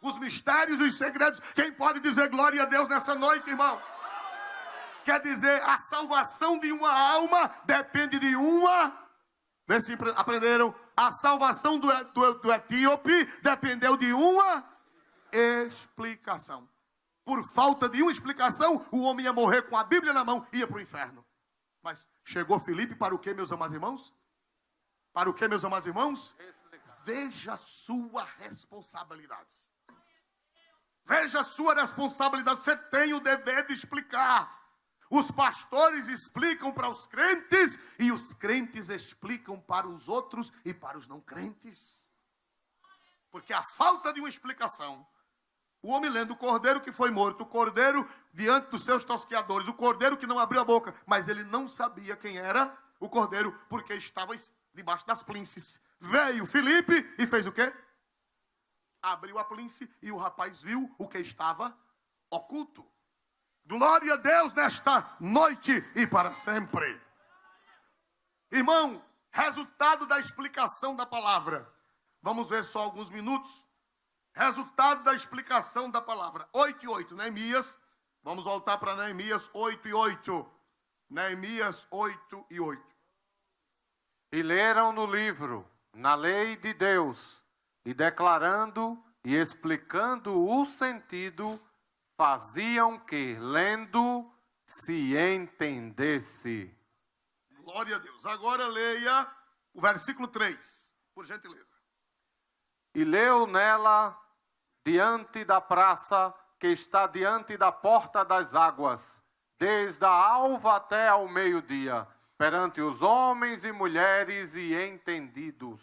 os mistérios e os segredos. Quem pode dizer glória a Deus nessa noite, irmão? Quer dizer, a salvação de uma alma depende de uma... Vê se aprenderam. A salvação do etíope dependeu de uma explicação. Por falta de uma explicação, o homem ia morrer com a Bíblia na mão e ia para o inferno. Mas chegou Filipe para o quê, meus amados irmãos? Para o quê, meus amados irmãos? Veja a sua responsabilidade. Veja a sua responsabilidade. Você tem o dever de explicar. Os pastores explicam para os crentes e os crentes explicam para os outros e para os não crentes. Porque a falta de uma explicação, o homem lendo o cordeiro que foi morto, o cordeiro diante dos seus tosqueadores, o cordeiro que não abriu a boca, mas ele não sabia quem era o cordeiro, porque estava debaixo das plíncies. Veio Filipe e fez o quê? Abriu a plíncie e o rapaz viu o que estava oculto. Glória a Deus nesta noite e para sempre. Irmão, resultado da explicação da palavra. Vamos ver só alguns minutos. Resultado da explicação da palavra. 8:8, Neemias. Vamos voltar para Neemias 8:8. Neemias 8:8. E leram no livro, na lei de Deus, e declarando e explicando o sentido, faziam que, lendo, se entendesse. Glória a Deus. Agora leia o versículo 3, por gentileza. E leu nela, diante da praça, que está diante da porta das águas, desde a alva até ao meio-dia, perante os homens e mulheres e entendidos.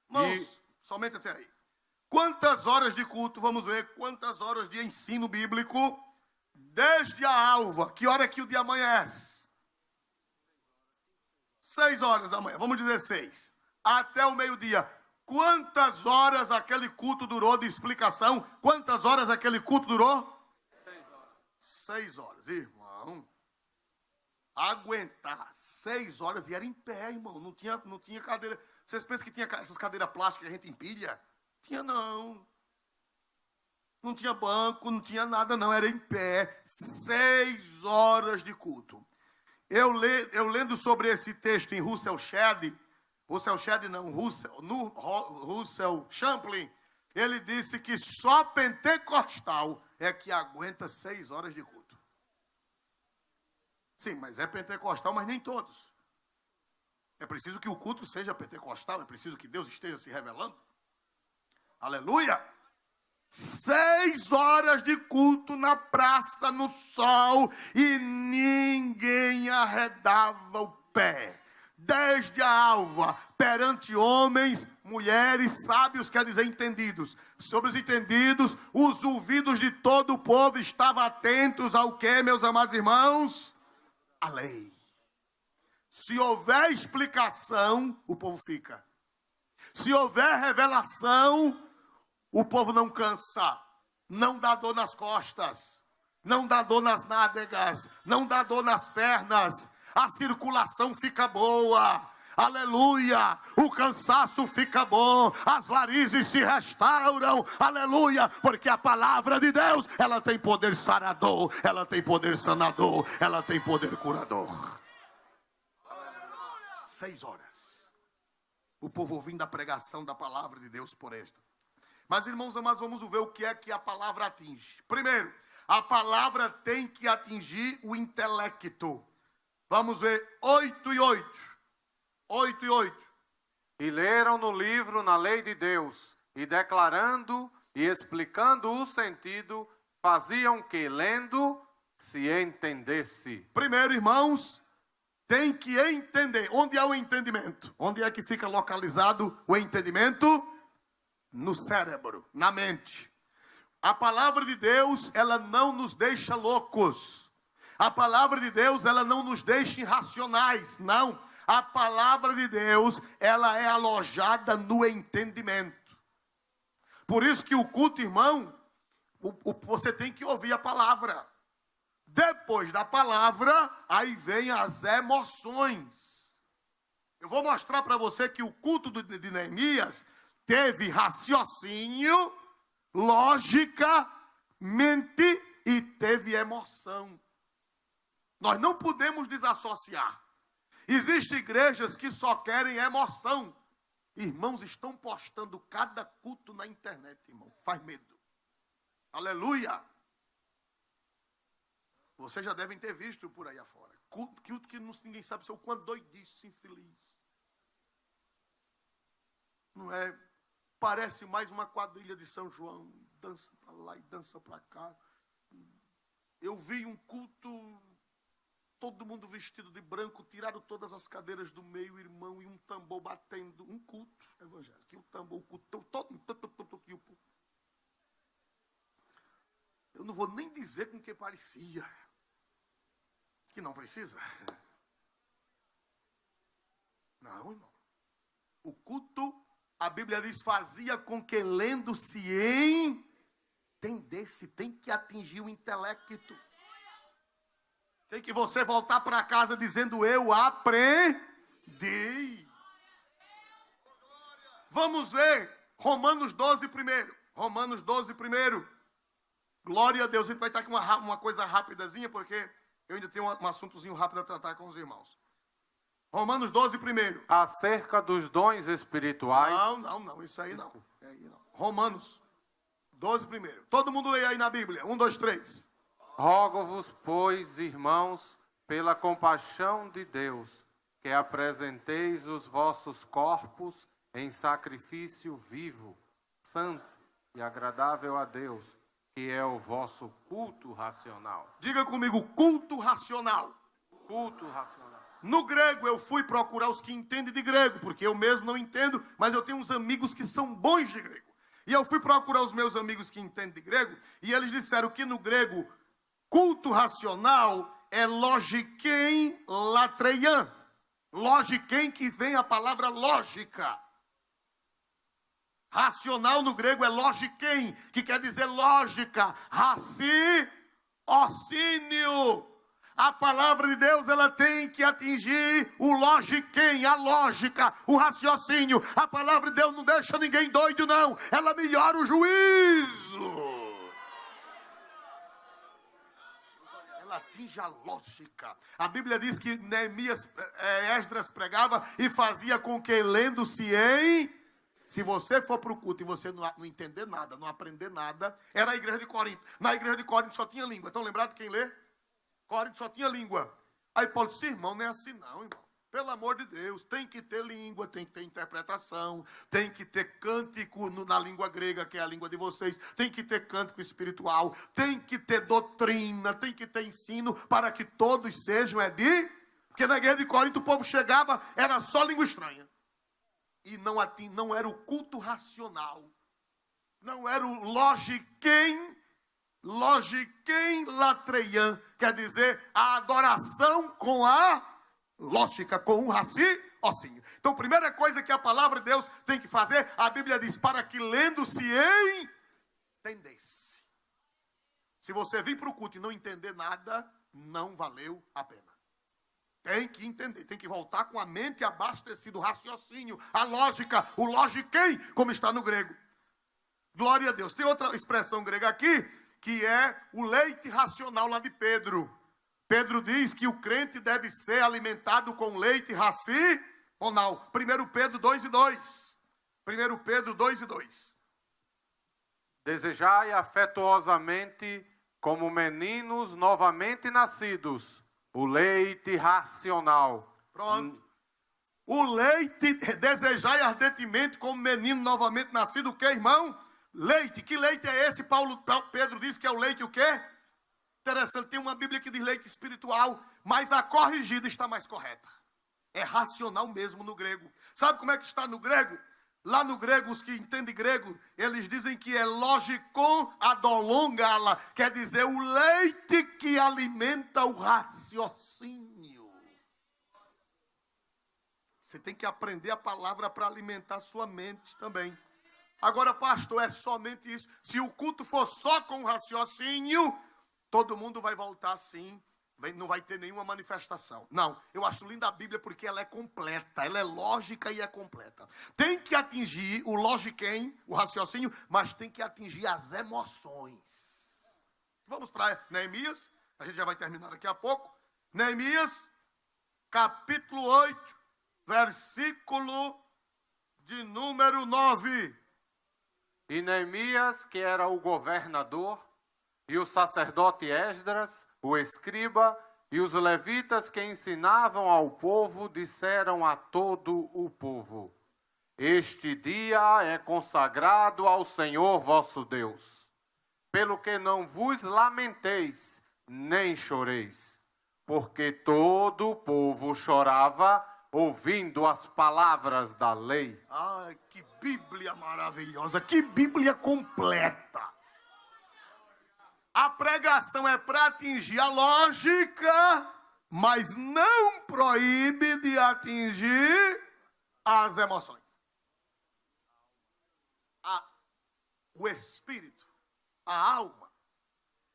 Irmãos, somente até aí. Quantas horas de culto, vamos ver, quantas horas de ensino bíblico, desde a alva, que hora é que o dia amanhece? 6 horas da manhã, vamos dizer 6, até o meio-dia. Quantas horas aquele culto durou de explicação? Quantas horas aquele culto durou? 6 horas, irmão. Aguentar 6 horas e era em pé, irmão, não tinha cadeira. Vocês pensam que tinha essas cadeiras plásticas que a gente empilha? Tinha não. Não tinha banco, não tinha nada não, era em pé. 6 horas de culto. Eu lendo sobre esse texto em Russell Champlin, ele disse que só pentecostal é que aguenta 6 horas de culto. Sim, mas é pentecostal, mas nem todos. É preciso que o culto seja pentecostal, é preciso que Deus esteja se revelando. Aleluia! 6 horas de culto na praça, no sol, e ninguém arredava o pé. Desde a alva, perante homens, mulheres, sábios, quer dizer entendidos. Sobre os entendidos, os ouvidos de todo o povo estavam atentos ao que, meus amados irmãos? A lei. Se houver explicação, o povo fica. Se houver revelação, o povo não cansa. Não dá dor nas costas. Não dá dor nas nádegas. Não dá dor nas pernas. A circulação fica boa. Aleluia. O cansaço fica bom. As varizes se restauram. Aleluia. Porque a palavra de Deus, ela tem poder sarador. Ela tem poder sanador. Ela tem poder curador. 6 horas. O povo ouvindo a pregação da palavra de Deus por esta. Mas, irmãos amados, vamos ver o que é que a palavra atinge. Primeiro, a palavra tem que atingir o intelecto. Vamos ver 8 e 8. 8 e 8. E leram no livro, na lei de Deus, e declarando e explicando o sentido, faziam que, lendo, se entendesse. Primeiro, irmãos, tem que entender. Onde é o entendimento? Onde é que fica localizado o entendimento? No cérebro, na mente. A palavra de Deus, ela não nos deixa loucos. A palavra de Deus, ela não nos deixa irracionais. Não. A palavra de Deus, ela é alojada no entendimento. Por isso que o culto, irmão, você tem que ouvir a palavra. Depois da palavra, aí vem as emoções. Eu vou mostrar para você que o culto de Neemias teve raciocínio, lógica, mente e teve emoção. Nós não podemos desassociar. Existem igrejas que só querem emoção. Irmãos estão postando cada culto na internet, irmão. Faz medo. Aleluia. Vocês já devem ter visto por aí afora. Culto que ninguém sabe se é o quanto doidice, infeliz. Não é? Parece mais uma quadrilha de São João. Dança para lá e dança para cá. Eu vi um culto, todo mundo vestido de branco, tiraram todas as cadeiras do meio, irmão, e um tambor batendo. Um culto evangélico. E o tambor, o culto todo. Eu não vou nem dizer com o que parecia. Que não precisa. Não, irmão. O culto, a Bíblia diz, fazia com que lendo se entendesse. Tem que atingir o intelecto. Tem que você voltar para casa dizendo, eu aprendi. Vamos ver Romanos 12 primeiro. Romanos 12 primeiro. Glória a Deus. A gente vai estar com uma coisa rapidazinha, porque eu ainda tenho um assuntozinho rápido a tratar com os irmãos. Romanos 12 primeiro. Acerca dos dons espirituais. Não, isso aí não. Romanos 12 primeiro. Todo mundo lê aí na Bíblia. 1, 2, 3. Rogo-vos, pois, irmãos, pela compaixão de Deus, que apresenteis os vossos corpos em sacrifício vivo, santo e agradável a Deus, que é o vosso culto racional. Diga comigo, culto racional. Culto racional. No grego, eu fui procurar os que entendem de grego, porque eu mesmo não entendo, mas eu tenho uns amigos que são bons de grego. E eu fui procurar os meus amigos que entendem de grego, e eles disseram que no grego, culto racional é logiquem latreian. Logiquem, que vem a palavra lógica. Racional no grego é logiquem, que quer dizer lógica. Raciocínio. A palavra de Deus, ela tem que atingir o logiquem, a lógica, o raciocínio. A palavra de Deus não deixa ninguém doido, não. Ela melhora o juízo. Ela atinge a lógica. A Bíblia diz que Esdras pregava e fazia com que, lendo-se em... Se você for para o culto e você não entender nada, não aprender nada, era a igreja de Corinto. Na igreja de Corinto só tinha língua. Estão lembrados quem lê? Corinto só tinha língua. Aí Paulo disse, irmão, não é assim não, irmão. Pelo amor de Deus, tem que ter língua, tem que ter interpretação, tem que ter cântico na língua grega, que é a língua de vocês, tem que ter cântico espiritual, tem que ter doutrina, tem que ter ensino, para que todos sejam Porque na igreja de Corinto o povo chegava, era só língua estranha. E não era o culto racional, não era o logiquem latreian, quer dizer, a adoração com a lógica, com o raciocínio. Então, primeira coisa que a palavra de Deus tem que fazer, a Bíblia diz, para que lendo-se entendesse. Se você vir para o culto e não entender nada, não valeu a pena. Tem que entender, tem que voltar com a mente abastecida, o raciocínio, a lógica, o logiquem, como está no grego. Glória a Deus. Tem outra expressão grega aqui, que é o leite racional lá de Pedro. Pedro diz que o crente deve ser alimentado com leite racional. 1 Pedro 2:2. 1 Pedro 2:2. Desejai afetuosamente, como meninos novamente nascidos, o leite racional. Pronto. O leite, desejai ardentemente, como menino novamente nascido, o que, irmão? Leite. Que leite é esse? Pedro diz que é o leite o quê? Interessante, tem uma Bíblia que diz leite espiritual, mas a corrigida está mais correta. É racional mesmo no grego. Sabe como é que está no grego? Lá no grego, os que entendem grego, eles dizem que é logikon adolongala, quer dizer, o leite que alimenta o raciocínio. Você tem que aprender a palavra para alimentar a sua mente também. Agora, pastor, é somente isso. Se o culto for só com o raciocínio, todo mundo vai voltar assim, não vai ter nenhuma manifestação. Não, eu acho linda a Bíblia porque ela é completa, ela é lógica e é completa. Tem que atingir o logiquem, o raciocínio, mas tem que atingir as emoções. Vamos para Neemias, a gente já vai terminar daqui a pouco. Neemias, capítulo 8, versículo de número 9. E Neemias, que era o governador, e o sacerdote Esdras, o escriba, e os levitas que ensinavam ao povo, disseram a todo o povo: este dia é consagrado ao Senhor vosso Deus, pelo que não vos lamenteis, nem choreis, porque todo o povo chorava, ouvindo as palavras da lei. Ai, que Bíblia maravilhosa, que Bíblia completa. A pregação é para atingir a lógica, mas não proíbe de atingir as emoções. O espírito, a alma.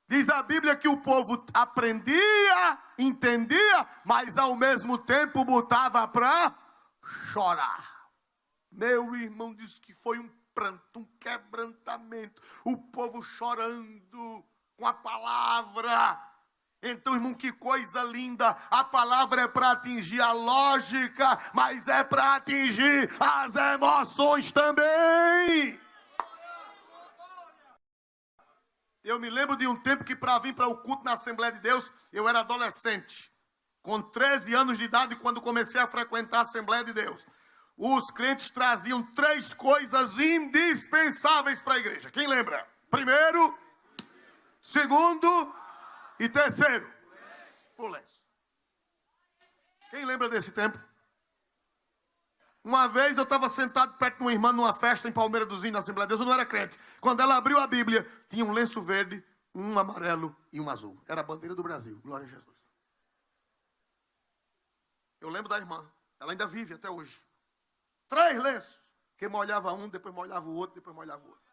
Diz a Bíblia que o povo aprendia, entendia, mas ao mesmo tempo botava para chorar. Meu irmão disse que foi um pranto, um quebrantamento. O povo chorando com a palavra. Então, irmão, que coisa linda. A palavra é para atingir a lógica, mas é para atingir as emoções também. Eu me lembro de um tempo que para vir para o culto na Assembleia de Deus, eu era adolescente. Com 13 anos de idade, quando comecei a frequentar a Assembleia de Deus. Os crentes traziam 3 coisas indispensáveis para a igreja. Quem lembra? Primeiro, segundo e terceiro. O lenço. Quem lembra desse tempo? Uma vez eu estava sentado perto de uma irmã numa festa em Palmeira dos Índios, na Assembleia de Deus, eu não era crente. Quando ela abriu a Bíblia, tinha um lenço verde, um amarelo e um azul. Era a bandeira do Brasil. Glória a Jesus. Eu lembro da irmã. Ela ainda vive até hoje. 3 lenços. Que molhava um, depois molhava o outro, depois molhava o outro.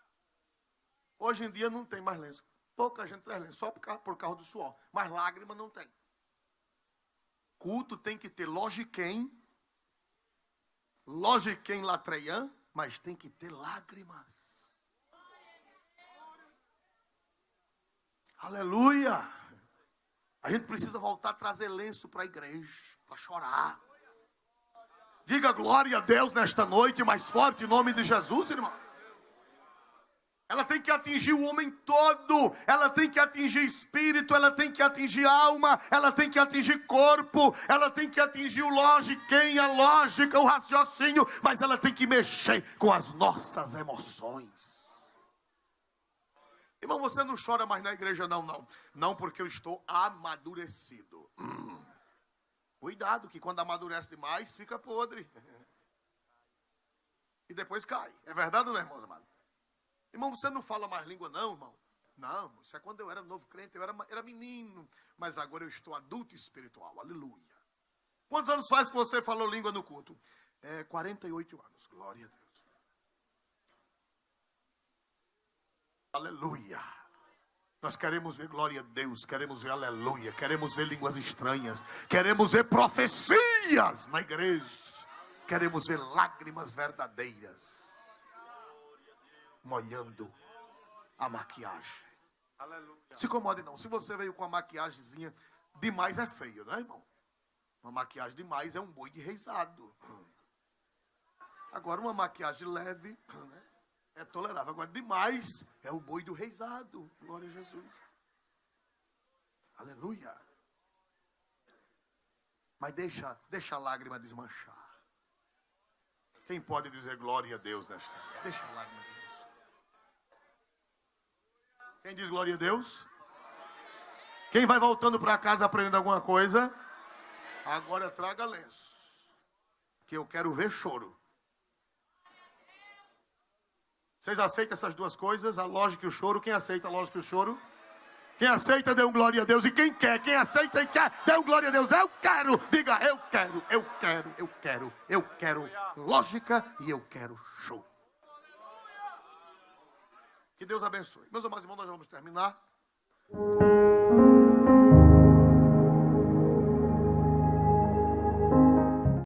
Hoje em dia não tem mais lenço. Pouca gente traz lenço, só por causa do suor. Mas lágrima não tem. culto tem que ter logiquem latreian, mas tem que ter lágrimas. Aleluia! A gente precisa voltar a trazer lenço para a igreja, para chorar. Diga glória a Deus nesta noite, mais forte, em nome de Jesus, irmão. Ela tem que atingir o homem todo, ela tem que atingir espírito, ela tem que atingir alma, ela tem que atingir corpo, ela tem que atingir o logiquem, a lógica, o raciocínio, mas ela tem que mexer com as nossas emoções. Irmão, você não chora mais na igreja, não. Não, porque eu estou amadurecido. Cuidado, que quando amadurece demais, fica podre. E depois cai. É verdade ou não, irmãos amados? Irmão, você não fala mais língua, não, irmão? Não, isso é quando eu era novo crente, eu era menino. Mas agora eu estou adulto espiritual. Aleluia. Quantos anos faz que você falou língua no culto? 48 anos. Glória a Deus. Aleluia. Nós queremos ver glória a Deus, queremos ver aleluia, queremos ver línguas estranhas, queremos ver profecias na igreja, queremos ver lágrimas verdadeiras, molhando a maquiagem. Aleluia. Se incomode não, se você veio com a maquiagemzinha demais é feio, não é, irmão? Uma maquiagem demais é um boi de reisado. Agora uma maquiagem leve, né? É tolerável. Agora, demais é o boi do reisado. Glória a Jesus. Aleluia. Mas deixa a lágrima desmanchar. Quem pode dizer glória a Deus nesta? Deixa a lágrima desmanchar. Quem diz glória a Deus? Quem vai voltando para casa aprendendo alguma coisa? Agora traga lenço. Que eu quero ver choro. Vocês aceitam essas duas coisas? A lógica e o choro? Quem aceita a lógica e o choro? Quem aceita, dê um glória a Deus. E quem quer? Quem aceita e quer, dê um glória a Deus. Eu quero. Diga, eu quero. Eu quero lógica e eu quero choro. Que Deus abençoe. Meus amados irmãos, nós vamos terminar.